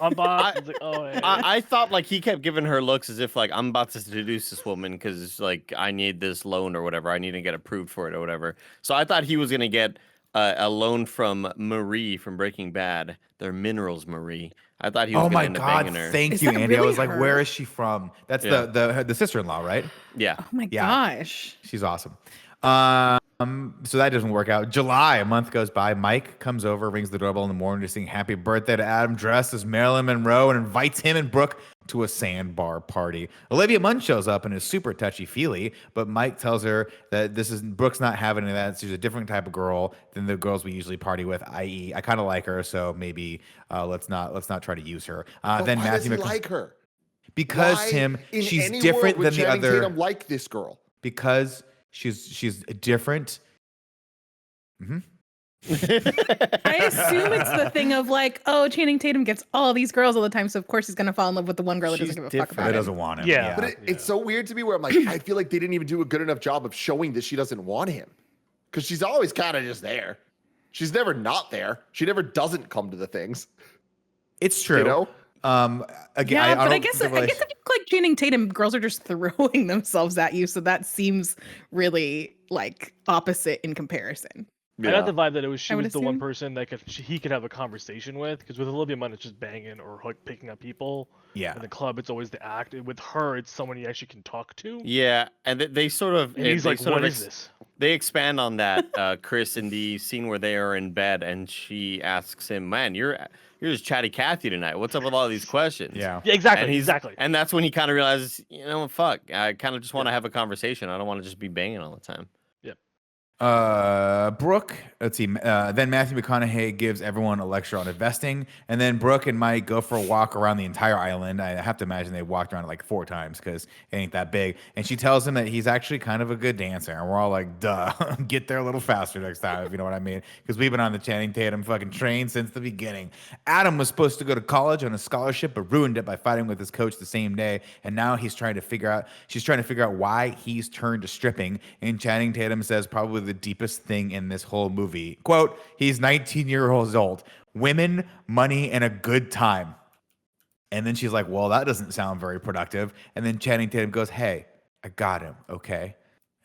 unboxed. He's like, oh, hey. I thought like he kept giving her looks as if like I'm about to seduce this woman because like I need this loan or whatever. I need to get approved for it or whatever. So I thought he was gonna get a loan from Marie from Breaking Bad. They're minerals, Marie. I thought he was Oh gonna my end up God! banging her. Thank Is you, that Andy. I really was like, her? where is she from? That's Yeah. the sister-in-law, right? Yeah. Oh my Yeah. gosh. She's awesome. So that doesn't work out. July, a month goes by. Mike comes over, rings the doorbell in the morning to sing happy birthday to Adam, dressed as Marilyn Monroe, and invites him and Brooke to a sandbar party. Olivia Munn shows up and is super touchy-feely, but Mike tells her that Brooke's not having any of that. She's a different type of girl than the girls we usually party with, i.e., I kind of like her, so maybe let's not try to use her. But Then why Matthew does he McConaughey, like her? because Why Tim, in she's any different world would than the Channing other. Tatum like this girl. Because she's different. I assume it's the thing of like, oh, Channing Tatum gets all these girls all the time, so of course he's gonna fall in love with the one girl that She's doesn't give a fuck different. about That him. doesn't want him. Yeah. But it's so weird to me where I'm like, I feel like they didn't even do a good enough job of showing that she doesn't want him. Because she's always kind of just there. She's never not there. She never doesn't come to the things. It's true. You know? Again, Yeah, but I don't guess think I feel like Channing Tatum, girls are just throwing themselves at you, so that seems really like opposite in comparison. I got the vibe that she I would was the one assume. person that he could have a conversation with, because with Olivia Munn it's just banging or like picking up people. Yeah. In the club it's always the act. With her it's someone he actually can talk to. Yeah, and they sort of. And he's they like, sort what of is this? They expand on that, Chris, in the scene where they are in bed, and she asks him, "Man, you're just chatty Cathy tonight. What's up with all these questions?" Yeah. Yeah, exactly. And Exactly. And that's when he kind of realizes, you know, fuck, I kind of just want to have a conversation. I don't want to just be banging all the time. Brooke, let's see. Then Matthew McConaughey gives everyone a lecture on investing, and then Brooke and Mike go for a walk around the entire island. I have to imagine they walked around it like 4 times because it ain't that big. And she tells him that he's actually kind of a good dancer, and we're all like, "Duh, get there a little faster next time," if you know what I mean? Because we've been on the Channing Tatum fucking train since the beginning. Adam was supposed to go to college on a scholarship, but ruined it by fighting with his coach the same day, and now she's trying to figure out why he's turned to stripping. And Channing Tatum says probably the deepest thing in this whole movie. Quote, he's 19 years old. Women, money, and a good time. And then she's like, well, that doesn't sound very productive. And then Channing Tatum goes, hey, I got him, okay?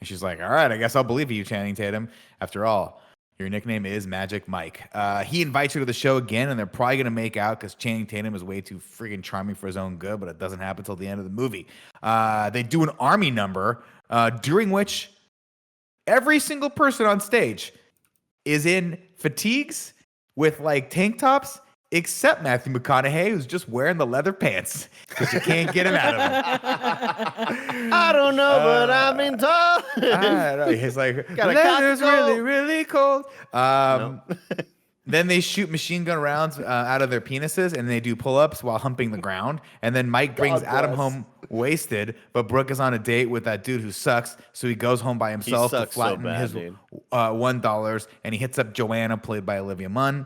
And she's like, all right, I guess I'll believe you, Channing Tatum. After all, your nickname is Magic Mike. He invites her to the show again, and they're probably going to make out because Channing Tatum is way too freaking charming for his own good, but it doesn't happen until the end of the movie. They do an army number during which every single person on stage is in fatigues with like tank tops, except Matthew McConaughey, who's just wearing the leather pants because you can't get him out of them. I don't know, but I'm in tough. I don't know. He's like, Got a cock leather's to go." really, really cold. Then they shoot machine gun rounds out of their penises, and they do pull-ups while humping the ground. And then Mike brings God Adam bless. home wasted, but Brooke is on a date with that dude who sucks, so he goes home by himself to sucks so flatten bad, his dude. $1, and he hits up Joanna, played by Olivia Munn.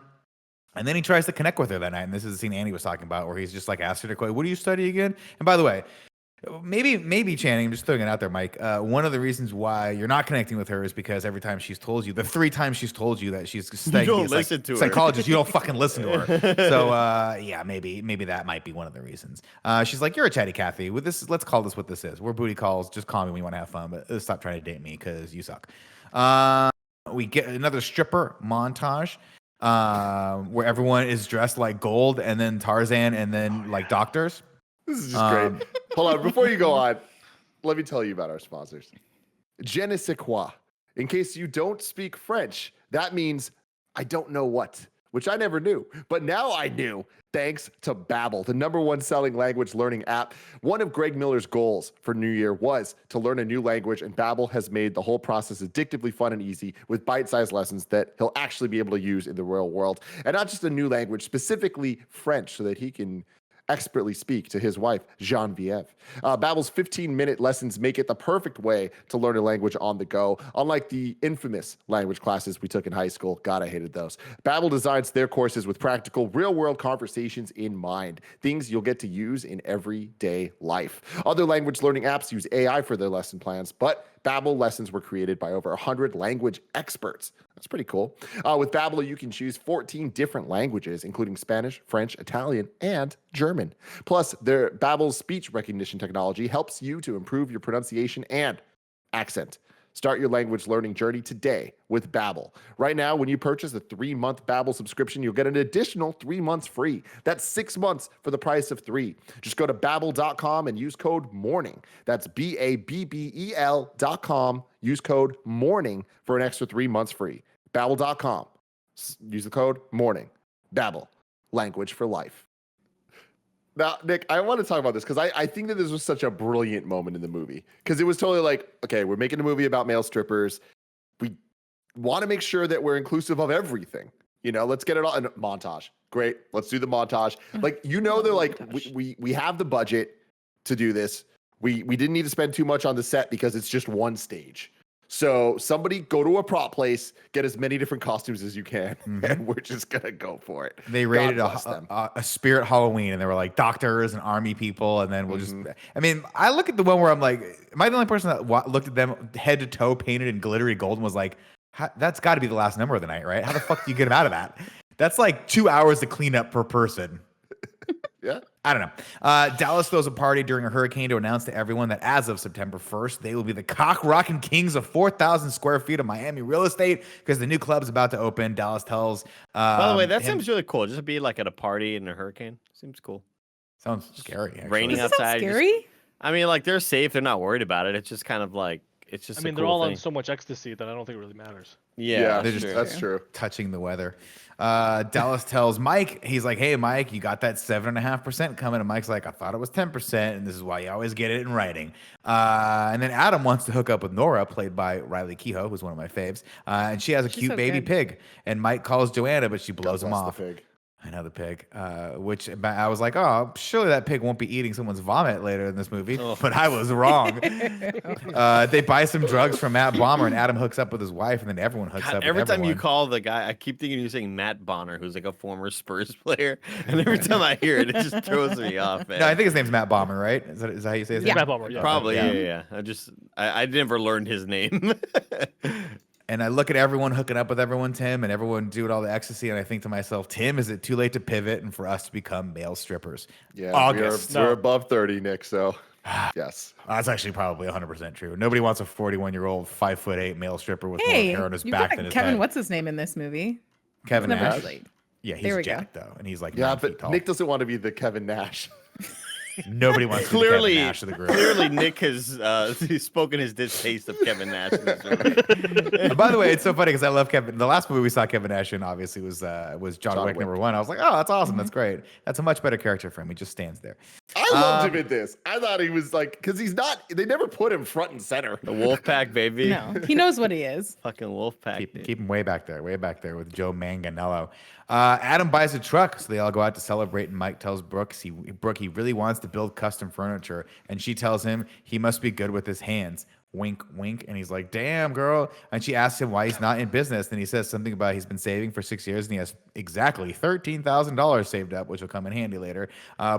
And then he tries to connect with her that night, and this is the scene Andy was talking about, where he's just like asked her to what do you study again? And by the way, maybe Channing, I'm just throwing it out there, Mike. One of the reasons why you're not connecting with her is because every time she's told you, the 3 times she's told you that she's studying don't as, listen to her. psychologist, you don't fucking listen to her. So yeah, maybe that might be one of the reasons. She's like, you're a chatty Cathy. With this, let's call this what this is. We're booty calls. Just call me when you want to have fun, but stop trying to date me because you suck. We get another stripper montage. Where everyone is dressed like gold, and then Tarzan, and then like doctors. This is just great. Hold on, before you go on, let me tell you about our sponsors. Je ne sais quoi. In case you don't speak French, that means I don't know what, which I never knew, but now I knew thanks to Babbel, the #1 selling language learning app. One of Greg Miller's goals for New Year was to learn a new language, and Babbel has made the whole process addictively fun and easy with bite-sized lessons that he'll actually be able to use in the real world. And not just a new language, specifically French, so that he can expertly speak to his wife, Genevieve. Babbel's 15-minute lessons make it the perfect way to learn a language on the go. Unlike the infamous language classes we took in high school, God, I hated those. Babbel designs their courses with practical, real-world conversations in mind, things you'll get to use in everyday life. Other language learning apps use AI for their lesson plans, but Babbel lessons were created by over 100 language experts. That's pretty cool. With Babbel, you can choose 14 different languages, including Spanish, French, Italian, and German. Plus, their Babbel's speech recognition technology helps you to improve your pronunciation and accent. Start your language learning journey today with Babbel. Right now, when you purchase a 3-month Babbel subscription, you'll get an additional 3 months free. That's 6 months for the price of 3. Just go to Babbel.com and use code MORNING. That's BABBEL.com. Use code MORNING for an extra 3 months free. Babbel.com. Use the code MORNING. Babbel. Language for life. Now, Nick, I want to talk about this because I think that this was such a brilliant moment in the movie. Because it was totally like, okay, we're making a movie about male strippers. We want to make sure that we're inclusive of everything. You know, let's get it all in montage. Great. Let's do the montage. Like, you know, they're like, we have the budget to do this. We didn't need to spend too much on the set because it's just one stage. So somebody go to a prop place, get as many different costumes as you can, and we're just gonna go for it. They rated a Spirit Halloween, and they were like doctors and army people, and then we'll just. I mean, I look at the one where I'm like, am I the only person that looked at them head to toe painted in glittery gold and was like, that's got to be the last number of the night, right? How the fuck do you get them out of that? That's like 2 hours to clean up per person. Yeah. I don't know. Dallas throws a party during a hurricane to announce to everyone that as of September 1st, they will be the cock-rocking kings of 4,000 square feet of Miami real estate because the new club's about to open. Dallas tells. By the way, that seems really cool. Just to be like at a party in a hurricane seems cool. Sounds scary. Actually. Raining Does it outside. sound scary? I mean, like they're safe. They're not worried about it. It's just kind of like it's just. I mean, a they're cool all thing. on so much ecstasy that I don't think it really matters. Yeah, that's true. Touching the weather. Dallas tells Mike, he's like, hey, Mike, you got that 7.5% coming. And Mike's like, I thought it was 10%. And this is why you always get it in writing. And then Adam wants to hook up with Nora, played by Riley Keough, who's one of my faves. And she has a cute so baby good. pig. And Mike calls Joanna, but she blows him Bless off. the pig. I know the pig, which I was like, oh, surely that pig won't be eating someone's vomit later in this movie. But I was wrong. They buy some drugs from Matt Bomber, and Adam hooks up with his wife, and then everyone hooks up every with time you everyone. call the guy, I keep thinking you're saying Matt Bonner, who's like a former Spurs player. And every time I hear it, it just throws me off, man. No, I think his name's Matt Bomber, right? Is that how you say his Yeah. name? Matt Bomber, yeah. Probably, Yeah. yeah. I never learned his name. And I look at everyone hooking up with everyone, Tim, and everyone doing all the ecstasy, and I think to myself, Tim, is it too late to pivot and for us to become male strippers? Yeah, August. we're above 30, Nick. So yes, That's actually probably 100% true. Nobody wants a 41-year-old, 5'8" male stripper with Hey, more hair on his you back got than his Kevin. head. What's his name in this movie? Kevin Never Nash. too late. Yeah, There we he's go. jacked though, and he's like yeah, 9 feet but tall. Nick doesn't want to be the Kevin Nash. Nobody wants to be Clearly, Kevin Nash of the group. clearly, Nick has he's spoken his distaste of Kevin Nash. In this movie. By the way, it's so funny because I love Kevin. The last movie we saw Kevin Nash in obviously was John Wick Wick. #1. I was like, oh, that's awesome. That's great. That's a much better character for him. He just stands there. I loved him in this. I thought he was like, because he's not. They never put him front and center. The Wolfpack, baby. No, he knows what he is. Fucking Wolfpack. dude. Keep him way back there with Joe Manganiello. Adam buys a truck, so they all go out to celebrate, and Mike tells Brooke he really wants to build custom furniture, and she tells him he must be good with his hands. Wink, wink. And he's like, damn, girl. And she asks him why he's not in business. And he says something about he's been saving for 6 years and he has exactly $13,000 saved up, which will come in handy later.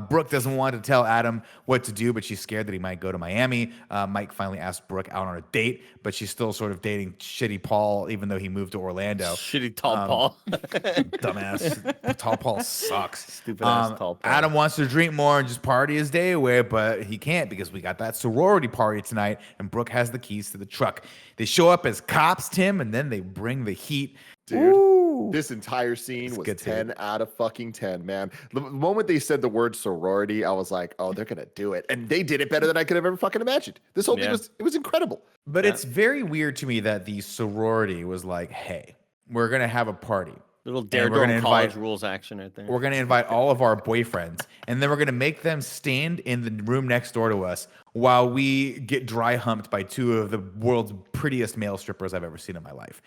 Brooke doesn't want to tell Adam what to do, but she's scared that he might go to Miami. Mike finally asks Brooke out on a date, but she's still sort of dating shitty Paul, even though he moved to Orlando. Shitty tall Paul. Dumbass. Tall Paul sucks. Stupid ass tall Paul. Adam wants to drink more and just party his day away, but he can't because we got that sorority party tonight, and Brooke has the keys to the truck. They show up as cops, Tim, and then they bring the heat. Dude, this entire scene It's was good, 10 out of fucking 10, man. The moment they said the word sorority, I was like, oh, they're going to do it. And they did it better than I could have ever fucking imagined. This whole thing was incredible. But it's very weird to me that the sorority was like, hey, we're going to have a party. Little we're Dare gonna Dorm college invite- rules action right there. We're going to invite all of our boyfriends, and then we're going to make them stand in the room next door to us while we get dry humped by two of the world's prettiest male strippers I've ever seen in my life.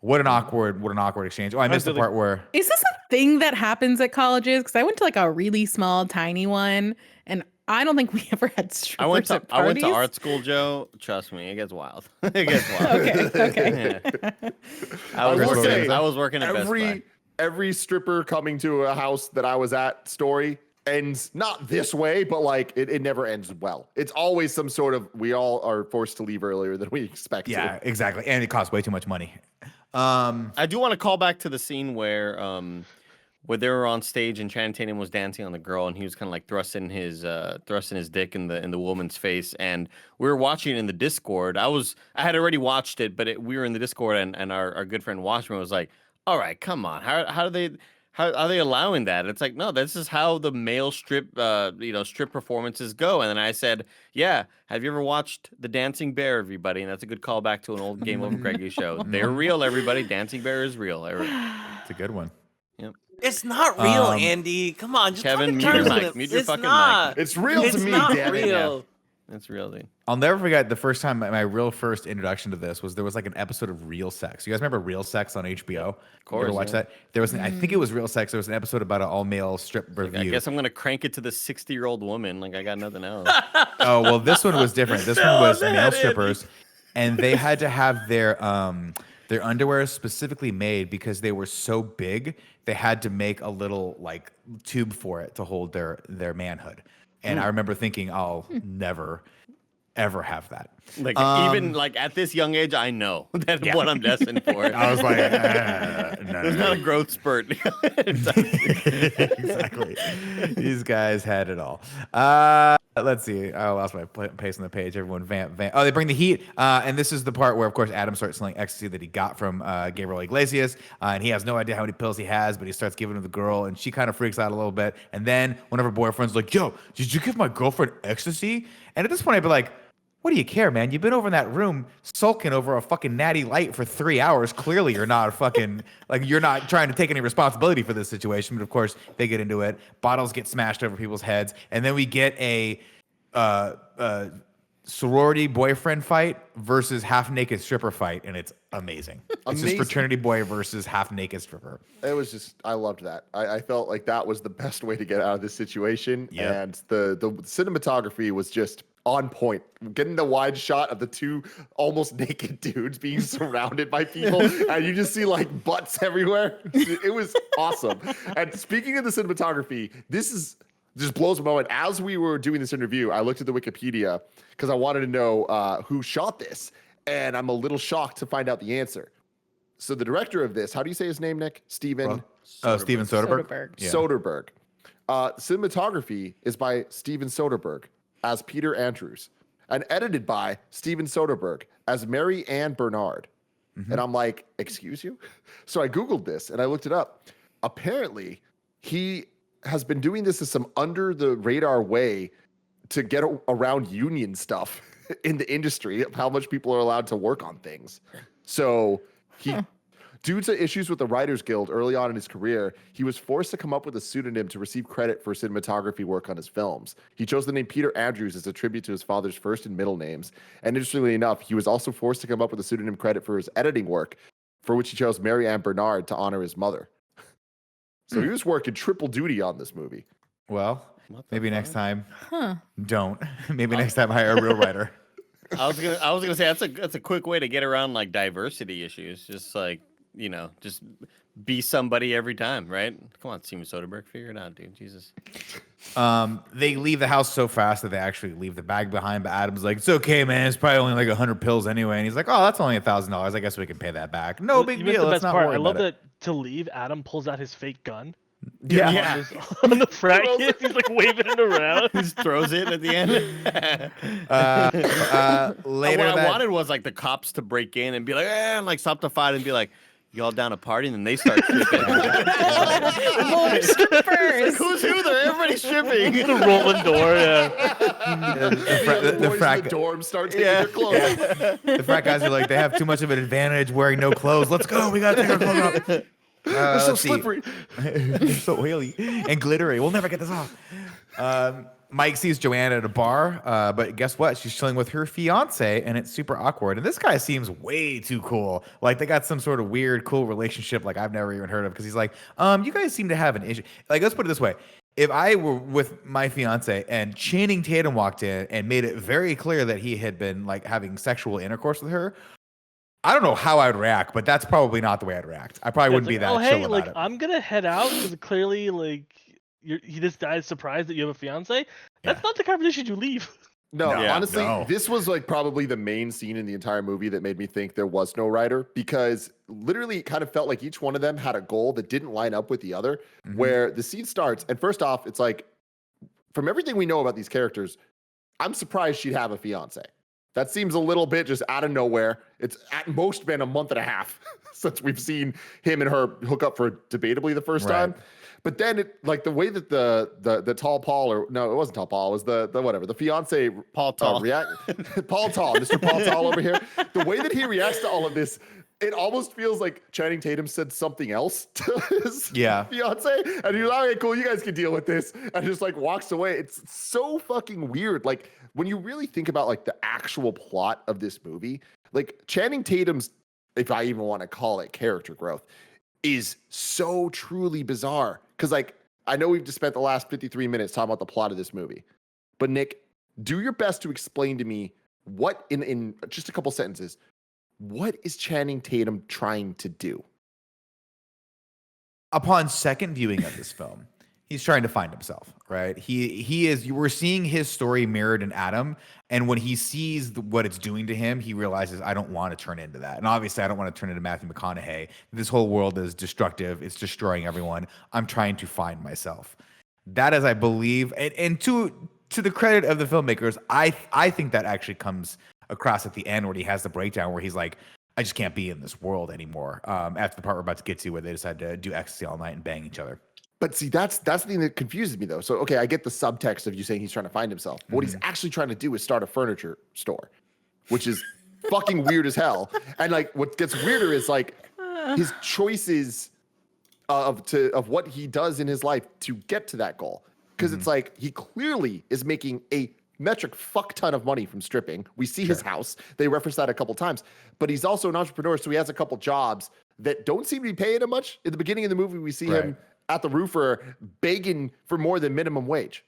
What an awkward exchange. Oh, I missed the part where Is this a thing that happens at colleges? Because I went to like a really small, tiny one, and I don't think we ever had strippers I went at to parties. art school, Joe. Trust me, it gets wild. It gets wild. Okay. Yeah. I will say, I was working at Best Buy. every stripper coming to a house that I was at story ends not this way, but like it never ends well. It's always some sort of we all are forced to leave earlier than we expect. yeah, exactly, and it costs way too much money. I do want to call back to the scene where they were on stage and Channing Tatum was dancing on the girl, and he was kind of like thrusting his dick in the woman's face, and we were watching it in the Discord. I had already watched it, but we were in the Discord, and our good friend Watchman was like, "All right, come on, how are they allowing that?" It's like, no, this is how the male strip performances go. And then I said, yeah, have you ever watched The Dancing Bear, everybody? And that's a good callback to an old Game Over Greggy show. They're real, everybody. Dancing Bear is real. It's a good one. Yep. It's not real, Andy. Come on, just Kevin, come mute to your terms mic. with it. Mute your It's fucking not. mic. It's real It's to me, not damn it. real. That's real, dude. I'll never forget the first time my real first introduction to this was there was like an episode of Real Sex. You guys remember Real Sex on HBO? Of course, You ever watch yeah. that? There was I think it was Real Sex. There was an episode about an all-male strip review. I guess I'm gonna crank it to the 60-year-old woman. Like I got nothing else. Oh, well, this one was different. This one was male strippers, and they had to have their underwear specifically made because they were so big. They had to make a little like tube for it to hold their manhood. And I remember thinking, I'll never ever have that. Like even like at this young age, I know that's what I'm destined for. I was like, no, There's not a growth spurt. exactly. These guys had it all. Let's see. I lost my pace on the page. Everyone vamp. Oh, they bring the heat. And this is the part where, of course, Adam starts selling ecstasy that he got from Gabriel Iglesias. And he has no idea how many pills he has, but he starts giving it to the girl. And she kind of freaks out a little bit. And then one of her boyfriend's like, yo, did you give my girlfriend ecstasy? And at this point, I'd be like, what do you care, man? You've been over in that room sulking over a fucking natty light for 3 hours. Clearly, you're not you're not trying to take any responsibility for this situation. But of course, they get into it. Bottles get smashed over people's heads. And then we get a sorority boyfriend fight versus half-naked stripper fight. And it's amazing. It's just fraternity boy versus half-naked stripper. It was just, I loved that. I felt like that was the best way to get out of this situation. Yep. And the cinematography was just on point. Getting the wide shot of the two almost naked dudes being surrounded by people, and you just see like butts everywhere. It was awesome. And speaking of the cinematography, this is just blows my mind. As we were doing this interview, I looked at the Wikipedia because I wanted to know who shot this, and I'm a little shocked to find out the answer. So the director of this, how do you say his name, Nick? Steven Soderbergh. Yeah. Soderbergh. Cinematography is by Steven Soderbergh as Peter Andrews, and edited by Steven Soderbergh as Mary Ann Bernard. And I'm like, excuse you? So I Googled this and I looked it up. Apparently, he has been doing this as some under the radar way to get around union stuff in the industry of how much people are allowed to work on things. So he, due to issues with the Writers Guild early on in his career, he was forced to come up with a pseudonym to receive credit for cinematography work on his films. He chose the name Peter Andrews as a tribute to his father's first and middle names. And interestingly enough, he was also forced to come up with a pseudonym credit for his editing work, for which he chose Mary Ann Bernard to honor his mother. So he was working triple duty on this movie. Well, maybe next time, don't. Maybe next time hire a real writer. I was gonna say that's a quick way to get around like diversity issues. Just like, you know, just be somebody every time, right? Come on, Steven Soderbergh, figure it out, dude. Jesus. They leave the house so fast that they actually leave the bag behind. But Adam's like, "It's okay, man. It's probably only like 100 pills anyway." And he's like, "Oh, that's only $1,000. I guess we can pay that back. No big You missed deal. the Let's best not part. worry I love about it." that to leave, Adam pulls out his fake gun. Yeah. On the frat kid, he's like waving it around. He just throws it at the end. Later, What I that wanted was like the cops to break in and be like, and like stop the fight and be like, y'all down to party, and then they start stripping. More strippers. Who's who there? Everybody's stripping. The rolling door, yeah. the Boys frat in the dorm start taking their clothes off. the frat guys are like, they have too much of an advantage wearing no clothes. Let's go. We gotta take our clothes off. They're so let's see. slippery. They're so oily and glittery. We'll never get this off. Mike sees Joanne at a bar, but guess what? She's chilling with her fiance, and it's super awkward. And this guy seems way too cool. Like they got some sort of weird, cool relationship like I've never even heard of. Because he's like, you guys seem to have an issue. Like, let's put it this way. If I were with my fiance and Channing Tatum walked in and made it very clear that he had been like having sexual intercourse with her, I don't know how I'd react, but that's probably not the way I'd react. I probably wouldn't be that chill about like it. I'm gonna head out because clearly like this guy's surprised that you have a fiance. That's not the conversation you leave. No, Yeah, honestly, no. this was like probably the main scene in the entire movie that made me think there was no writer, because literally it kind of felt like each one of them had a goal that didn't line up with the other, where the scene starts. And first off, it's like, from everything we know about these characters, I'm surprised she'd have a fiance. That seems a little bit just out of nowhere. It's at most been a month and a half since we've seen him and her hook up for debatably the first time. But then it, like the way that the tall Paul, or no, it wasn't tall Paul, it was the whatever, the fiance Paul Tall. Paul Tall, Mr. Paul Tall over here. The way that he reacts to all of this, it almost feels like Channing Tatum said something else to his fiance, and he's like, "Okay, cool, you guys can deal with this," and just like walks away. It's so fucking weird. Like when you really think about like the actual plot of this movie, like Channing Tatum's, if I even want to call it character growth, is so truly bizarre. Because like I know we've just spent the last 53 minutes talking about the plot of this movie, but Nick, do your best to explain to me what in just a couple sentences. What is Channing Tatum trying to do? Upon second viewing of this film, he's trying to find himself, right? He is. We're seeing his story mirrored in Adam, and when he sees what it's doing to him, he realizes, I don't want to turn into that. And obviously, I don't want to turn into Matthew McConaughey. This whole world is destructive. It's destroying everyone. I'm trying to find myself. That is, I believe, and to the credit of the filmmakers, I think that actually comes across at the end when he has the breakdown where he's like, I just can't be in this world anymore. After the part we're about to get to where they decide to do ecstasy all night and bang each other. But see, that's the thing that confuses me though. So, okay, I get the subtext of you saying he's trying to find himself. But what he's actually trying to do is start a furniture store, which is fucking weird as hell. And like, what gets weirder is like his choices of what he does in his life to get to that goal. Because it's like he clearly is making a metric fuck ton of money from stripping. We see his house. They reference that a couple times. But he's also an entrepreneur, so he has a couple jobs that don't seem to be paying him much. In the beginning of the movie, we see him at the roofer begging for more than minimum wage.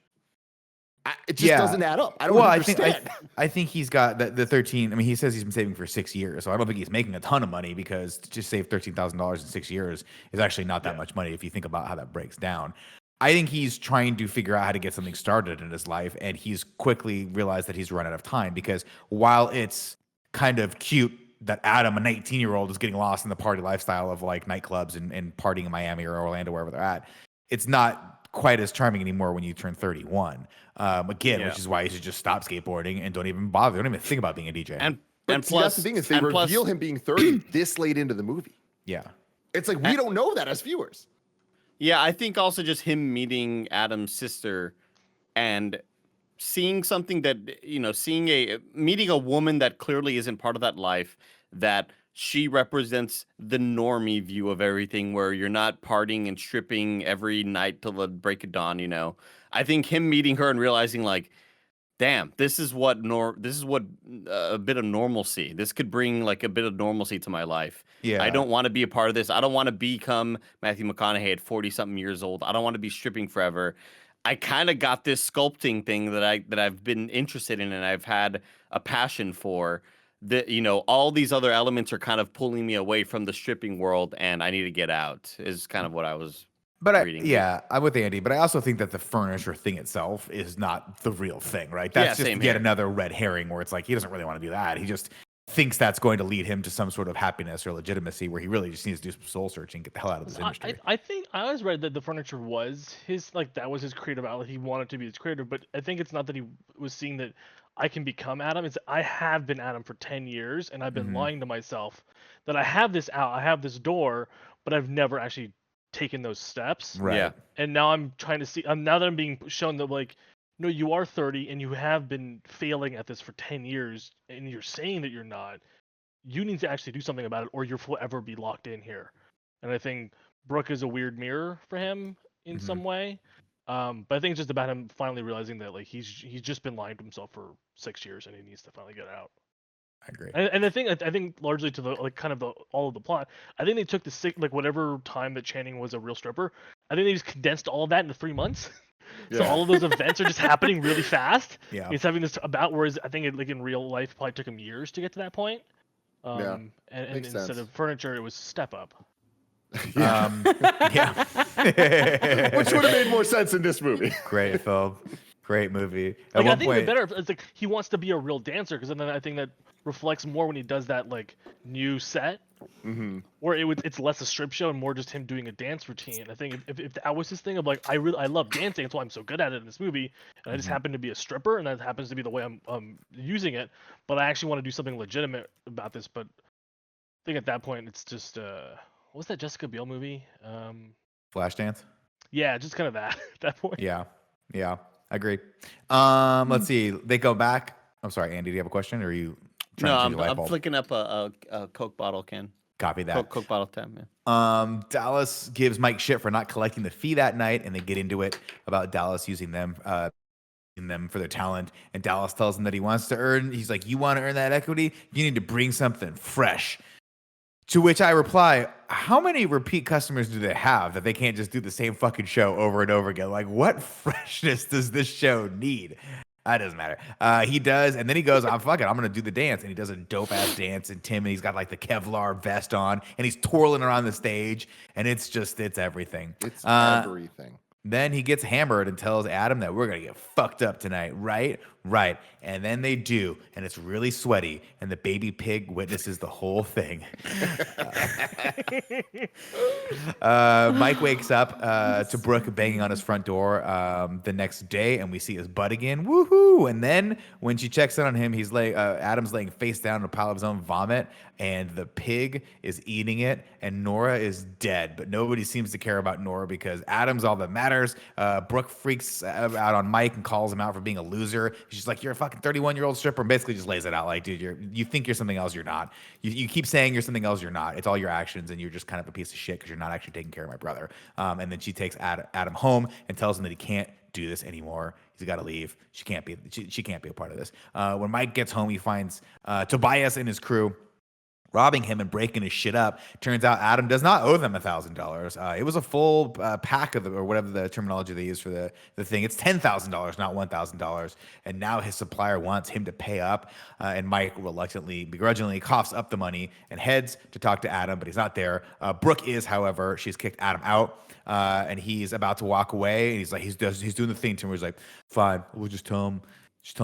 It just doesn't add up. I don't understand. I think he's got the 13. I mean, he says he's been saving for 6 years, so I don't think he's making a ton of money, because to just save $13,000 in 6 years is actually not that much money if you think about how that breaks down. I think he's trying to figure out how to get something started in his life, and he's quickly realized that he's run out of time, because while it's kind of cute that Adam, a 19-year-old, is getting lost in the party lifestyle of like nightclubs and partying in Miami or Orlando, wherever they're at, it's not quite as charming anymore when you turn 31. Which is why you should just stop skateboarding and don't even bother. Don't even think about being a DJ. And plus, that's the thing is they reveal him being 30 this late into the movie. Yeah. It's like we don't know that as viewers. Yeah, I think also just him meeting Adam's sister and seeing something that, meeting a woman that clearly isn't part of that life, that she represents the normie view of everything, where you're not partying and stripping every night till the break of dawn, I think him meeting her and realizing like, damn, this is what a bit of normalcy. This could bring like a bit of normalcy to my life. Yeah. I don't want to be a part of this. I don't want to become Matthew McConaughey at 40-something years old. I don't want to be stripping forever. I kind of got this sculpting thing that I've been interested in and I've had a passion for. That all these other elements are kind of pulling me away from the stripping world, and I need to get out. Is kind of what I was. I'm with Andy, but I also think that the furniture thing itself is not the real thing, right? That's just yet another red herring where it's like he doesn't really want to do that. He just thinks that's going to lead him to some sort of happiness or legitimacy, where he really just needs to do some soul searching, get the hell out of this industry. I think I always read that the furniture was his, like that was his creative outlet. He wanted to be his creator, but I think it's not that he was seeing that I can become Adam. It's I have been Adam for 10 years, and I've been lying to myself that I have this out, I have this door, but I've never actually taken those steps. Right. Yeah. And now I'm trying to see. Now that I'm being shown that like, no, you are 30 and you have been failing at this for 10 years, and you're saying that you're not. You need to actually do something about it, or you'll forever be locked in here. And I think Brooke is a weird mirror for him in some way. But I think it's just about him finally realizing that like he's just been lying to himself for 6 years and he needs to finally get out. I agree. And I think largely to the like kind of all of the plot, I think they took like whatever time that Channing was a real stripper. I think they just condensed all of that into 3 months. So all of those events are just happening really fast. Yeah. He's having this about, whereas I think like in real life, it probably took him years to get to that point. And instead sense. of furniture, it was step up. Yeah. Which would have made more sense in this movie. Great film. Great movie. Like, I think the better it's like he wants to be a real dancer because then I think that reflects more when he does that like new set, where it's less a strip show and more just him doing a dance routine. I think if that was his thing of like I love dancing, that's why I'm so good at it in this movie, and I just happen to be a stripper, and that happens to be the way I'm using it. But I actually want to do something legitimate about this. But I think at that point it's just what was that Jessica Biel movie? Flashdance. Yeah, just kind of that at that point. Yeah. I agree. Let's see. They go back. I'm sorry, Andy. Do you have a question, or are you? No, trying to change the light I'm bulb? flicking up a Coke bottle can. Copy that. Coke bottle tab. Yeah. Dallas gives Mike shit for not collecting the fee that night, and they get into it about Dallas using them for their talent. And Dallas tells him that he wants to earn. He's like, "You want to earn that equity? You need to bring something fresh." To which I reply, how many repeat customers do they have that they can't just do the same fucking show over and over again? Like, what freshness does this show need? That doesn't matter. He does, and then he goes, "I'm fucking, I'm gonna do the dance," and he does a dope ass dance. And Tim, and he's got like the Kevlar vest on, and he's twirling around the stage, and it's everything. It's everything. Then he gets hammered and tells Adam that we're gonna get fucked up tonight, right? Right. And then they do, and it's really sweaty, and the baby pig witnesses the whole thing. Mike wakes up to Brooke banging on his front door the next day, and we see his butt again. Woohoo! And then when she checks in on him, he's Adam's laying face down in a pile of his own vomit, and the pig is eating it, and Nora is dead. But nobody seems to care about Nora because Adam's all that matters. Brooke freaks out on Mike and calls him out for being a loser. She's like, "You're a fucking 31-year-old stripper," and basically just lays it out like, "Dude, you think you're something else, you're not. You keep saying you're something else, you're not. It's all your actions, and you're just kind of a piece of shit because you're not actually taking care of my brother." And then she takes Adam home and tells him that he can't do this anymore. He's got to leave. She can't be a part of this. When Mike gets home, he finds Tobias and his crew robbing him and breaking his shit up. Turns out Adam does not owe them $1,000. It was a full pack of or whatever the terminology they use for the thing. It's $10,000, not $1,000. And now his supplier wants him to pay up. And Mike begrudgingly coughs up the money and heads to talk to Adam, but he's not there. Brooke is, however, she's kicked Adam out. And he's about to walk away. And he's like, he's doing the thing to him where he's like, "Fine, we'll just tell him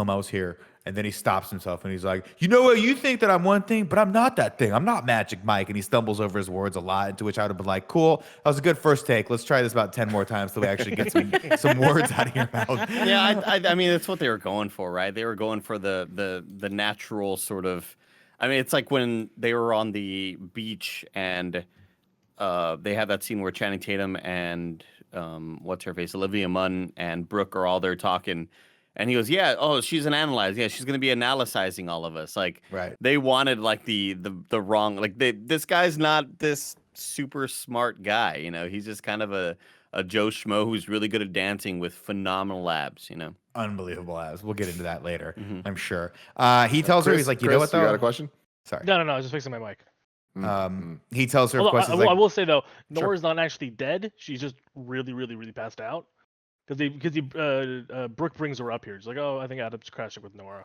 I was here." And then he stops himself and he's like, "You know what? You think that I'm one thing, but I'm not that thing. I'm not Magic Mike." And he stumbles over his words a lot, to which I would have been like, "Cool, that was a good first take. Let's try this about 10 more times till we actually get some words out of your mouth." Yeah, I mean, that's what they were going for, right? They were going for the natural sort of. I mean, it's like when they were on the beach and they had that scene where Channing Tatum and what's her face, Olivia Munn and Brooke are all there talking. And he goes, "Yeah, oh, she's an analyzer. Yeah, she's gonna be analyzing all of us." Like, right. They wanted like the wrong. Like, this guy's not this super smart guy. You know, he's just kind of a Joe Schmo who's really good at dancing with phenomenal abs. You know, unbelievable abs. We'll get into that later, I'm sure. He tells Chris, her, he's like, "You know what? Though, you got a question?" Sorry. No, I was just fixing my mic. He tells her, I will say though, Nora's not actually dead. She's just really, really, really passed out. Because Brooke brings her up here. She's like, "Oh, I think Adam's crashing with Nora."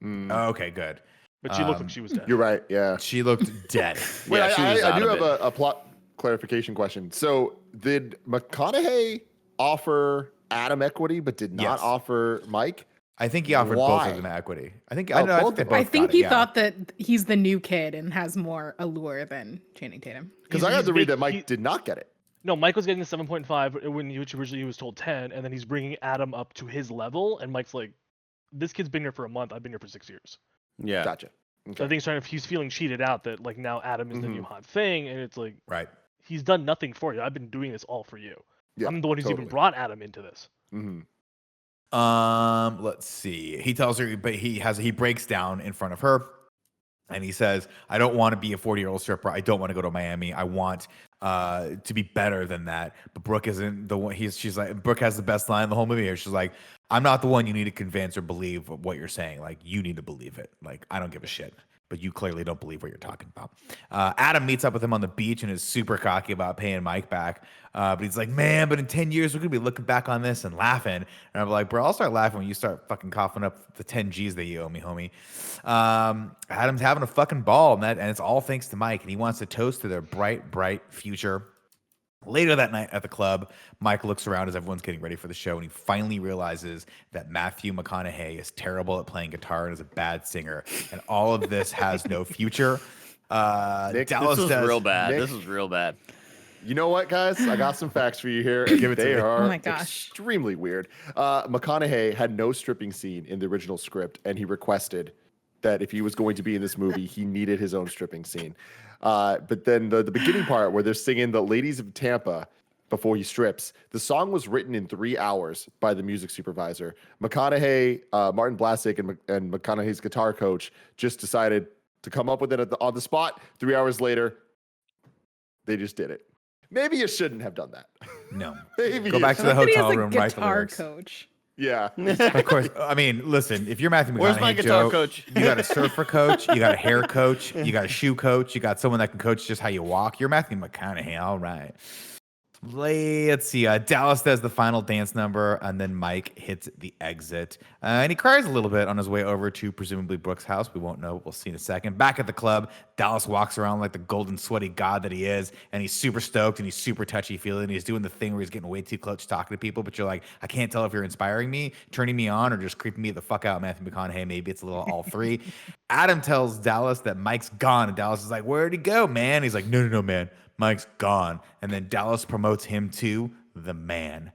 Oh, okay, good. But she looked like she was dead. You're right. Yeah, she looked dead. Wait, yeah, I do have a plot clarification question. So, did Mcconaughey offer Adam equity, but did not offer Mike? I think he offered both of them equity. I think I think he thought that he's the new kid and has more allure than Channing Tatum. Because I had to read that Mike did not get it. No, Mike was getting the 7.5 which originally he was told 10, and then he's bringing Adam up to his level, and Mike's like, "This kid's been here for a month. I've been here for 6 years." Yeah, gotcha. Okay. So I think he's feeling cheated out that like now Adam is the new hot thing, and it's like, right, he's done nothing for you. I've been doing this all for you. Yeah, I'm the one who's even brought Adam into this. Let's see. He tells her, but he breaks down in front of her. And he says, "I don't want to be a 40-year-old stripper. I don't want to go to Miami. I want to be better than that. But Brooke isn't the one. She's like, Brooke has the best line in the whole movie here. She's like, I'm not the one you need to convince or believe what you're saying. Like, you need to believe it. Like, I don't give a shit. But you clearly don't believe what you're talking about. Adam meets up with him on the beach and is super cocky about paying Mike back. But he's like, man, but in 10 years, we're going to be looking back on this and laughing. And I'm like, bro, I'll start laughing when you start fucking coughing up the 10 G's that you owe me, homie. Adam's having a fucking ball, and it's all thanks to Mike. And he wants to toast to their bright, bright future. Later that night at the club, Mike looks around as everyone's getting ready for the show, and he finally realizes that Matthew McConaughey is terrible at playing guitar and is a bad singer, and all of this has no future. Nick, This is real bad. Nick, This is real bad. You know what, guys? I got some facts for you here. Give it to me. They are Oh my gosh. extremely weird. McConaughey had no stripping scene in the original script, and he requested that if he was going to be in this movie, he needed his own stripping scene. But then the beginning part where they're singing the Ladies of Tampa before he strips, the song was written in 3 hours by the music supervisor. McConaughey, Martin Blasek, and McConaughey's guitar coach just decided to come up with it on the spot. 3 hours later, they just did it. Maybe you shouldn't have done that. No. Maybe Go you back to the Somebody has hotel a room, write the guitar lyrics. coach. Yeah. Of course. I mean, listen, if you're Matthew McConaughey, Where's my guitar Joe, coach? You got a surfer coach, you got a hair coach, you got a shoe coach, you got someone that can coach just how you walk. You're Matthew McConaughey. All right. Let's see. Dallas does the final dance number, and then Mike hits the exit. And he cries a little bit on his way over to presumably Brooke's house. We won't know. We'll see in a second. Back at the club, Dallas walks around like the golden sweaty god that he is, and he's super stoked and he's super touchy-feely, and he's doing the thing where he's getting way too close talking to people, but you're like, I can't tell if you're inspiring me, turning me on, or just creeping me the fuck out, Matthew McConaughey. Maybe it's a little all three. Adam tells Dallas that Mike's gone, and Dallas is like, where'd he go, man? He's like, no, man. Mike's gone. And then Dallas promotes him to the man.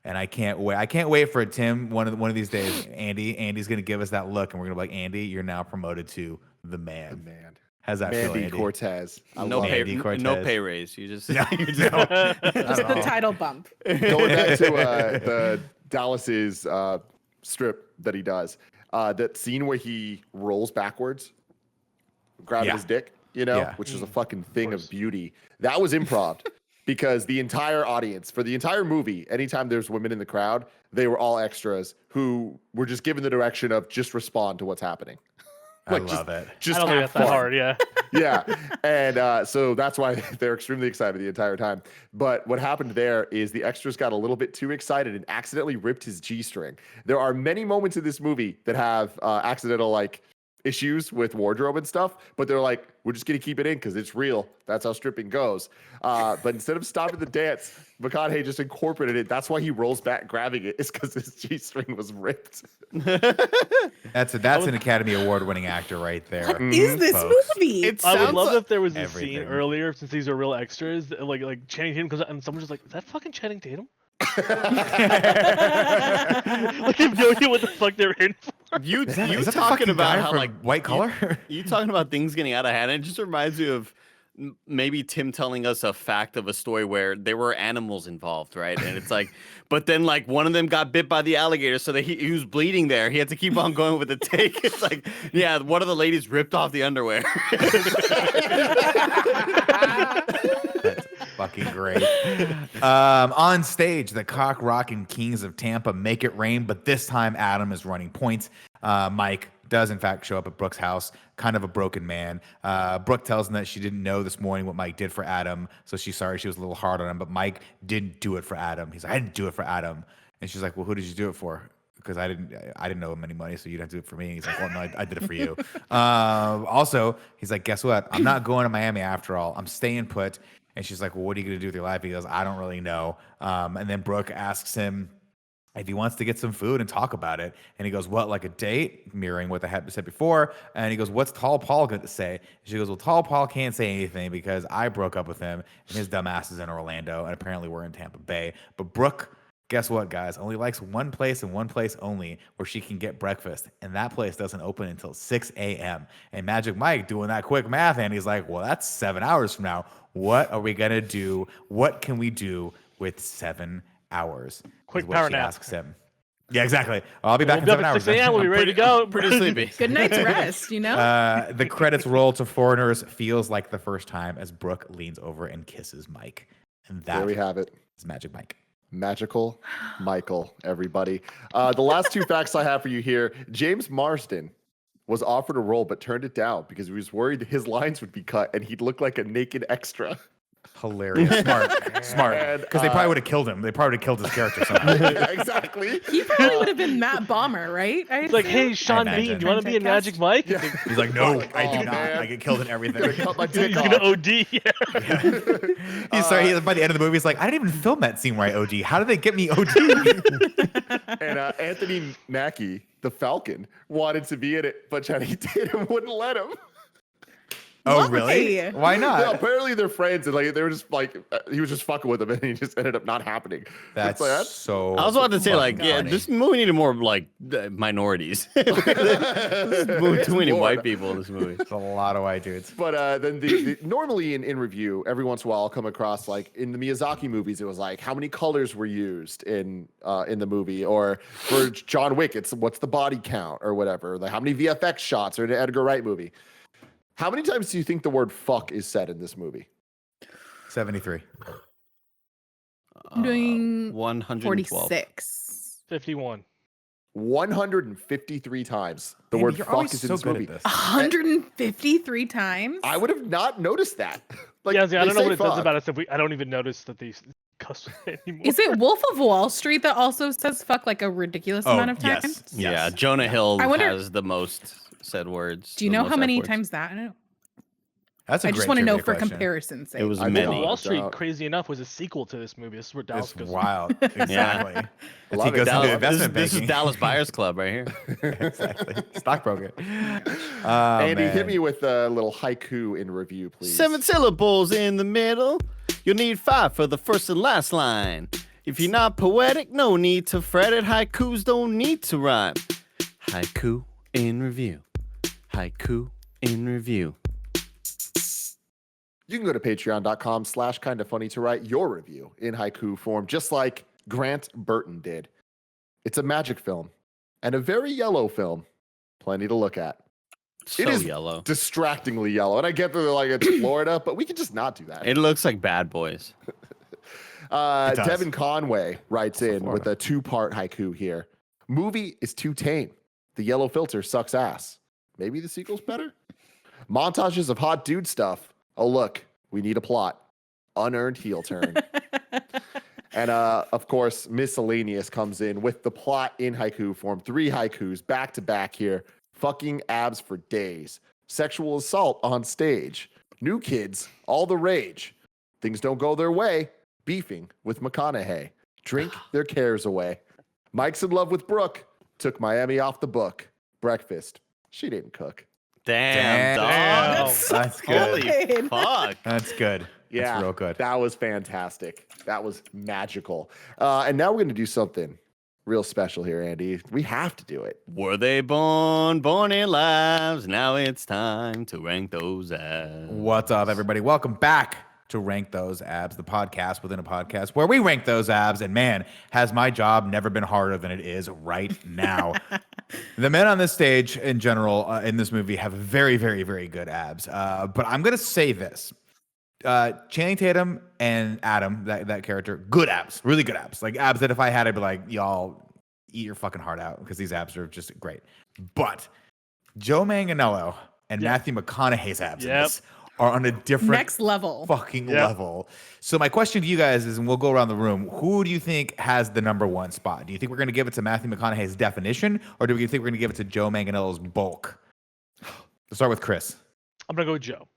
And I can't wait. I can't wait for it, Tim. One of these days, Andy's gonna give us that look, and we're gonna be like, Andy, you're now promoted to the man. The man. How's that feel, Mandy Andy? Cortez. No love pay, it. Andy Cortez. no pay raise. You just, No, you just Just the title bump. Going back to the Dallas's strip that he does, that scene where he rolls backwards, grabbing Yeah. his dick, Yeah. which is a fucking thing of beauty. That was improv because the entire audience for the entire movie, anytime there's women in the crowd, they were all extras who were just given the direction of just respond to what's happening. I love it. Just I don't think have that's that fun. hard. Yeah. Yeah. And so that's why they're extremely excited the entire time. But what happened there is the extras got a little bit too excited and accidentally ripped his G-string. There are many moments in this movie that have accidental issues with wardrobe and stuff, but they're like, we're just going to keep it in because it's real. That's how stripping goes. But instead of stopping the dance, McConaughey just incorporated it. That's why he rolls back grabbing it, is because his G-string was ripped. That's an Academy Award winning actor right there. What is this folks. movie? It I would sounds love like- if there was a Everything. scene earlier, since these are real extras, like Channing Tatum comes out and someone's just like, is that fucking Channing Tatum? Like, you have no idea what the fuck they're in for. you Is that the talking fucking about guy how from White Collar? you talking about things getting out of hand. It just reminds me of maybe Tim telling us a fact of a story where there were animals involved, right? And it's like, but then one of them got bit by the alligator, so that he was bleeding there. He had to keep on going with the take. It's like, yeah, one of the ladies ripped off the underwear. That's fucking great. On stage, the cock rocking kings of Tampa make it rain, but this time Adam is running points. Mike does in fact show up at Brooke's house, kind of a broken man. Brooke tells him that she didn't know this morning what Mike did for Adam, so she's sorry she was a little hard on him, but Mike didn't do it for Adam. He's like, I didn't do it for Adam. And she's like, well, who did you do it for? Because I didn't know him any money, so you didn't do it for me. He's like, well, no, I did it for you. Also, he's like, guess what? I'm not going to Miami after all. I'm staying put. And she's like, well, what are you going to do with your life? He goes, I don't really know. And then Brooke asks him if he wants to get some food and talk about it. And he goes, what, like a date? Mirroring what I had said before. And he goes, what's Tall Paul going to say? And she goes, well, Tall Paul can't say anything because I broke up with him and his dumb ass is in Orlando. And apparently we're in Tampa Bay. But Brooke, guess what, guys? Only likes one place and one place only where she can get breakfast. And that place doesn't open until 6 a.m. And Magic Mike doing that quick math. And he's like, well, that's 7 hours from now. What are we going to do? What can we do with 7 hours? Quick is what power she nap. asks him. Yeah, exactly. I'll be back in We'll be 7 up at hours. 6 a.m. We'll be ready to go. Pretty sleepy. Good night's rest, you know? The credits roll to Foreigners feels like the first time as Brooke leans over and kisses Mike. And There that we have it. is Magic Mike. Magical Michael, everybody. The last two facts I have for you here. James Marsden was offered a role but turned it down because he was worried his lines would be cut and he'd look like a naked extra. Hilarious. Smart. Because they probably would have killed him. They probably would have killed his character somehow. Yeah, exactly. He probably would have been Matt Bomber, right? It's like, hey, Sean imagine. Bean, do you want to be in Frantic Magic Mike? Yeah. He's like, no, Like, I do oh, not. man. I get killed in everything. Gonna cut my dick He's off. gonna OD. Yeah. He's sorry. By the end of the movie, he's like, I didn't even film that scene where I OD. How did they get me OD? And Anthony Mackie, the Falcon, wanted to be in it, but Channing Tatum wouldn't let him. Oh, really? Why? Why No, not? apparently they're friends, and like they were just like he was just fucking with him, and he just ended up not happening. That's like, so. I was about to say, like, fucking yeah, funny. this movie needed more like minorities. This movie, It's too many more. white people in this movie. It's a lot of white dudes. But then normally in review, every once in a while I'll come across like in the Miyazaki movies, it was like how many colors were used in the movie, or for John Wick, it's what's the body count or whatever, like how many VFX shots, or in an Edgar Wright movie. How many times do you think the word fuck is said in this movie? 73. I'm doing 112. 46. 51. 153 times the Man, word you're fuck always is in so this good movie. at this. 153 times? I would have not noticed that. Like, Yeah, see, I they don't know say what it says fuck. about us if I don't even notice that they cuss anymore. Is it Wolf of Wall Street that also says fuck like a ridiculous amount of times? yes. Yeah, Jonah Hill I wonder- has the most said words. Do you the know most how many F words. times that? I don't know. That's a I great just want to know trivia for question. comparison's sake. It was I many. don't know. Wall Street, Doubt. crazy enough, was a sequel to this movie. This is where Dallas It's goes. wild. Exactly. As he Love it. goes Dallas- into investment this is banking. Dallas Buyers Club right here. Exactly. Stockbroker. Oh, Andy, hit man. me with a little haiku in review, please. 7 syllables in the middle. You'll need 5 for the first and last line. If you're not poetic, no need to fret it. Haikus don't need to rhyme. Haiku in review. Haiku in review. You can go to patreon.com/kindafunny to write your review in haiku form, just like Grant Burton did. It's a magic film and a very yellow film. Plenty to look at. So It is yellow. Distractingly yellow. And I get that they're like, it's Florida, but we can just not do that. It looks like Bad Boys. does. Devin Conway writes in Florida. with a 2-part haiku here. Movie is too tame. The yellow filter sucks ass. Maybe the sequel's better? Montages of hot dude stuff. Oh, look, we need a plot. Unearned heel turn. And of course, Miscellaneous comes in with the plot in haiku form. 3 haikus back to back here. Fucking abs for days. Sexual assault on stage. New kids, all the rage. Things don't go their way. Beefing with McConaughey. Drink their cares away. Mike's in love with Brooke. Took Miami off the book. Breakfast. She didn't cook. Damn, Damn. dog. That's good. Holy good. fuck. That's good. Yeah, That's real good. That was fantastic. That was magical. And now we're going to do something real special here, Andy. We have to do it. Were they born in lives? Now it's time to rank those abs. What's up, everybody? Welcome back to Rank Those Abs, the podcast within a podcast where we rank those abs. And man, has my job never been harder than it is right now. The men on this stage in general in this movie have very, very, very good abs. But I'm going to say this. Channing Tatum and Adam, that character, good abs, really good abs. Like abs that if I had, I'd be like, y'all eat your fucking heart out because these abs are just great. But Joe Manganiello and Matthew McConaughey's abs in Yep. this are on a different Next level. fucking Yep. level. So my question to you guys is, and we'll go around the room, who do you think has the number 1 spot? Do you think we're going to give it to Matthew McConaughey's definition, or do we think we're going to give it to Joe Manganiello's bulk? Let's start with Chris. I'm gonna go with Joe.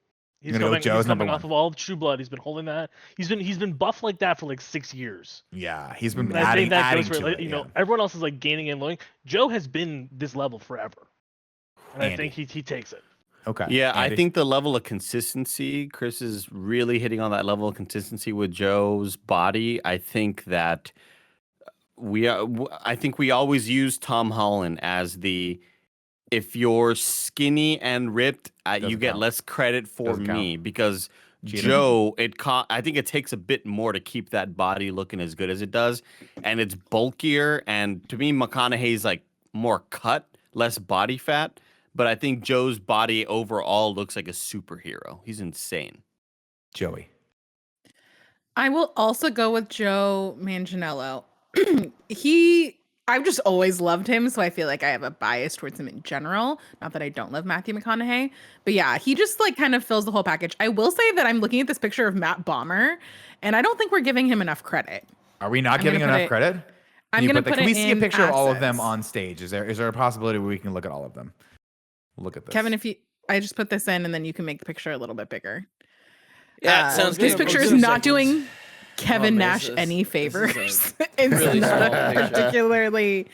He's You're gonna go with Joe as number coming off one. of all of True Blood. He's been holding that. He's been buff like that for like 6 years. Yeah, he's been And I think that adding goes for to like, it. you know, yeah. everyone else is like gaining and lowering. Joe has been this level forever, and I Andy. think he takes it. Okay. Yeah, Andy? I think the level of consistency, Chris is really hitting on that level of consistency with Joe's body. I think that I think we always use Tom Holland as the, if you're skinny and ripped, you Doesn't get count. less credit for Doesn't me, because Joe, I think it takes a bit more to keep that body looking as good as it does, and it's bulkier. And to me, McConaughey's like more cut, less body fat. But I think Joe's body overall looks like a superhero. He's insane. Joey. I will also go with Joe Manganiello. I've just always loved him, so I feel like I have a bias towards him in general. Not that I don't love Matthew McConaughey, but yeah, he just like kind of fills the whole package. I will say that I'm looking at this picture of Matt Bomer, and I don't think we're giving him enough credit. Are we not giving enough credit? Can we see a picture of all of them on stage? Is there a possibility where we can look at all of them? Look at this. Kevin, I just put this in, and then you can make the picture a little bit bigger. Yeah, it sounds this good. picture is not doing Kevin Nash any favors. It's really not small a picture. particularly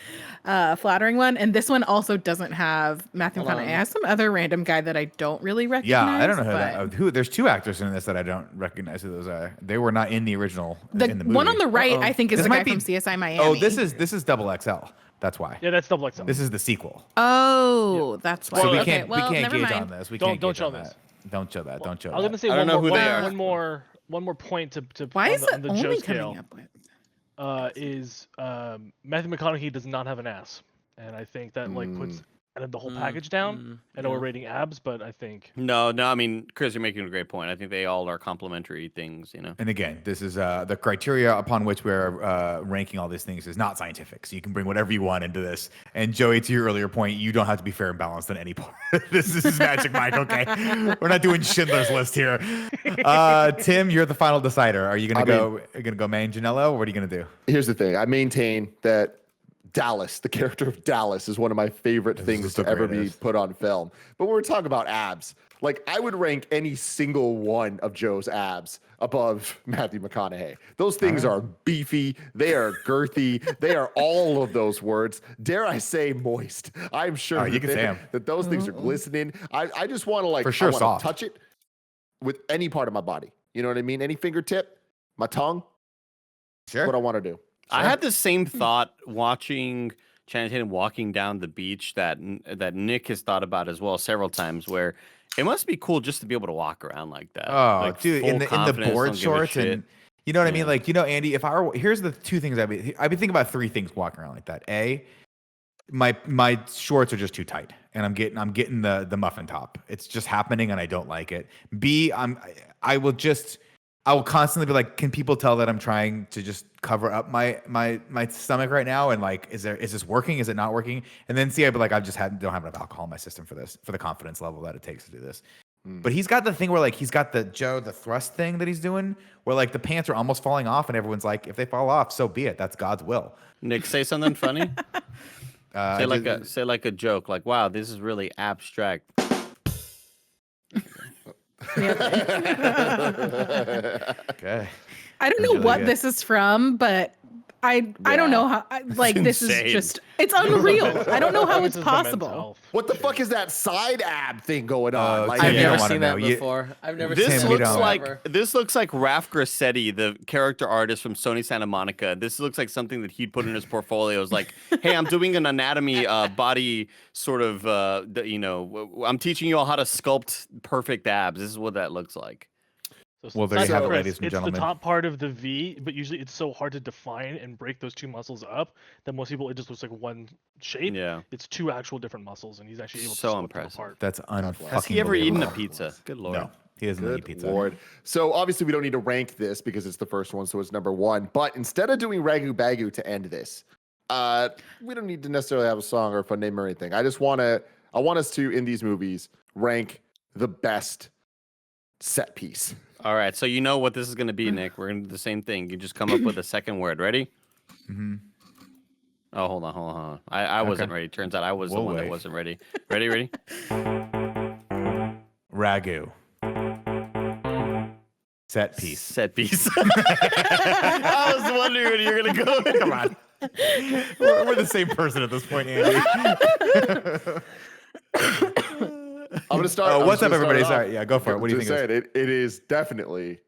flattering one. And this one also doesn't have Matthew McConaughey. It has some other random guy that I don't really recognize. Yeah, I don't know who there's two actors in this that I don't recognize who those are. They were not in the original in the movie. One on the right, I think, is This the guy might be- from CSI Miami. Oh, this is double XL. That's why. Yeah, that's double XL. This is the sequel. Oh, that's why. So we Okay, can't well, we can't never gauge mind. on this. We Don't can't show gauge on this. that. Don't show that. Don't show I was gonna that. say I don't know who they are. one more point to Why on is the, it on the only Joe coming scale up with? is Matthew McConaughey does not have an ass, and I think that like puts the whole package down. I know we're rating abs, but I think No. I mean, Chris, you're making a great point. I think they all are complementary things. And again, this is the criteria upon which we're ranking all these things is not scientific. So you can bring whatever you want into this. And Joey, to your earlier point, you don't have to be fair and balanced on any part. This is Magic Mike, okay? We're not doing Schindler's List here. Tim, you're the final decider. Are you gonna go Manganiello, or what are you gonna do? Here's the thing. I maintain that Dallas, the character of Dallas, is one of my favorite things to ever be put on film. But when we're talking about abs, like I would rank any single one of Joe's abs above Matthew McConaughey. Those things are beefy, they are girthy, they are all of those words. Dare I say moist? I'm sure you can say 'em. that those things are glistening. I just want to like For sure, I wanna soft. touch it with any part of my body. You know what I mean? Any fingertip, my tongue. Sure. What I want to do. I had the same thought watching Channing Tatum walking down the beach that Nick has thought about as well several times, where it must be cool just to be able to walk around like that. Oh, Like, dude, in full the confidence, board don't give a shorts, shit. and you know what I mean? Yeah. Like, Andy, if I were, here's the two things I'd be thinking about three things walking around like that. A, my shorts are just too tight, and I'm getting the muffin top. It's just happening, and I don't like it. B, I will constantly be like, can people tell that I'm trying to just cover up my stomach right now? And like, is this working? Is it not working? And then C, I'd be like, don't have enough alcohol in my system for this, for the confidence level that it takes to do this. But he's got the thing where like he's got the thrust thing that he's doing, where like the pants are almost falling off, and everyone's like, if they fall off, so be it. That's God's will. Nick, say something funny. Say like a joke, like, "Wow, this is really abstract." Okay. I don't know what this is from, but I don't know how. This insane. is just it's unreal. I don't know how This it's is the men's possible. health. What the fuck is that side ab thing going on? Like, I've you don't never wanna seen know. that You- before. I've never This seen Tim, we that looks don't. like ever. Ralph Grassetti, the character artist from Sony Santa Monica. This looks like something that he'd put in his portfolios. Like, hey, I'm doing an anatomy body sort of. I'm teaching you all how to sculpt perfect abs. This is what that looks like. So Well, there it's you have it, Chris, ladies and it's gentlemen. the top part of the V, but usually it's so hard to define and break those two muscles up that most people it just looks like one shape. Yeah. It's two actual different muscles, and he's actually able So to sculpt them impressive. apart. That's Has he ever eaten a unfucking pizza? Good lord. No, he doesn't eat good pizza. lord. So obviously we don't need to rank this because it's the first one, so it's number one. But instead of doing Ragu Bagu to end this, we don't need to necessarily have a song or a fun name or anything. I want us to, in these movies, rank the best set piece. All right, so you know what this is going to be, Nick. We're going to do the same thing. You just come up with a second word. Ready? Mm-hmm. Oh, hold on. I wasn't ready. Turns out I was the We'll one that wait. wasn't ready. Ready? Ragu. Set piece. Set piece. I was wondering when you were going to go. Come on. We're the same person at this point, Andy. I'm gonna start. I'm What's just up, gonna start everybody? it off. Sorry, yeah, go for it. What do you Just think? saying, it is definitely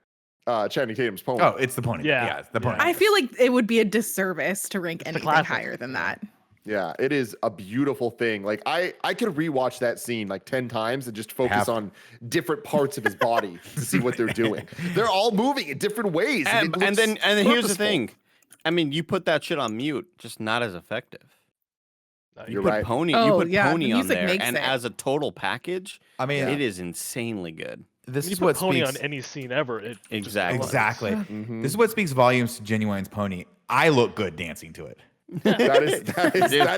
Channing Tatum's poem. Oh, it's the pony. Yeah. Yeah, it's the pony. I feel like it would be a disservice to rank anything classic. higher than that. Yeah, it is a beautiful thing. Like I could rewatch that scene like 10 times and just focus on different parts of his body to see what they're doing. They're all moving in different ways. And then here's the thing. I mean, you put that shit on mute, just not as effective. You're put right. Pony, Oh, you put yeah, the Pony on music there, makes and it. as a total package, I mean, it is insanely good. this When you is put what Pony speaks. on any scene ever. It just Exactly. runs. Exactly. Mhm. This is what speaks volumes to Genuine's Pony. I look good dancing to it. That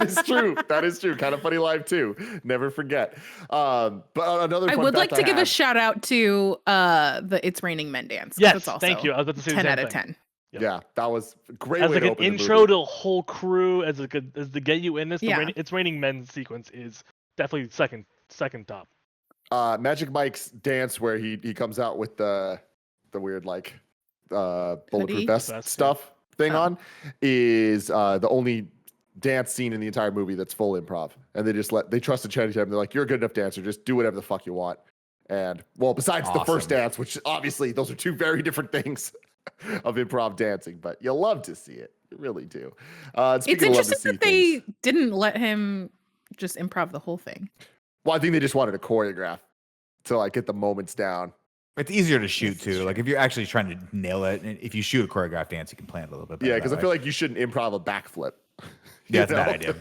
is true. That is true. Kind of Funny Live too. Never forget. But another. I fun would like fact to give a have- shout out to the "It's Raining Men" dance. 'Cause Yes, that's also thank you. I was about to say the 10 same out of thing. 10. Yep. Yeah, that was a great As way like to an open the intro movie. to a whole crew, as like as to get you in this. Yeah. It's Raining Men sequence is definitely second top. Magic Mike's dance where he comes out with the weird like bulletproof Hoodie? vest Vest, stuff thing Oh. on is the only dance scene in the entire movie that's full improv. And they trusted Channing Tatum. They're like, you're a good enough dancer, just do whatever the fuck you want. And well, besides the first Awesome. dance, which obviously those are two very different things of improv dancing, but you love to see it. You really do. It's Speaking of love to interesting see that they things, didn't let him just improv the whole thing. well, I think they just wanted to choreograph to like get the moments down. It's easier to shoot This is too. Like if you're actually trying to nail it, and if you shoot a choreographed dance, you can plan it a little bit better. Yeah, because I that feel way. like you shouldn't improv a backflip. Yeah, that's a know? bad idea.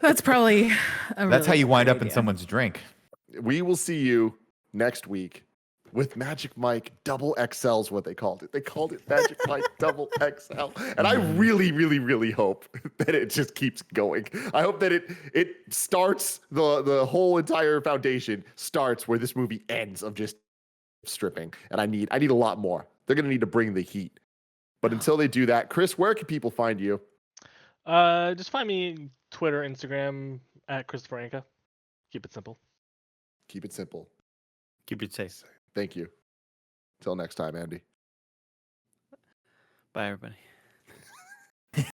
That's probably That's how you wind up in someone's drink. We will see you next week with Magic Mike Double XL is what they called it. They called it Magic Mike Double XL. And I really, really, really hope that it just keeps going. I hope that it starts, the whole entire foundation starts where this movie ends of just stripping. And I need a lot more. They're going to need to bring the heat. But until they do that, Chris, where can people find you? Just find me Twitter, Instagram at Christopher Anka. Keep it simple. Keep it simple. Keep it safe. Thank you. Till next time, Andy. Bye, everybody.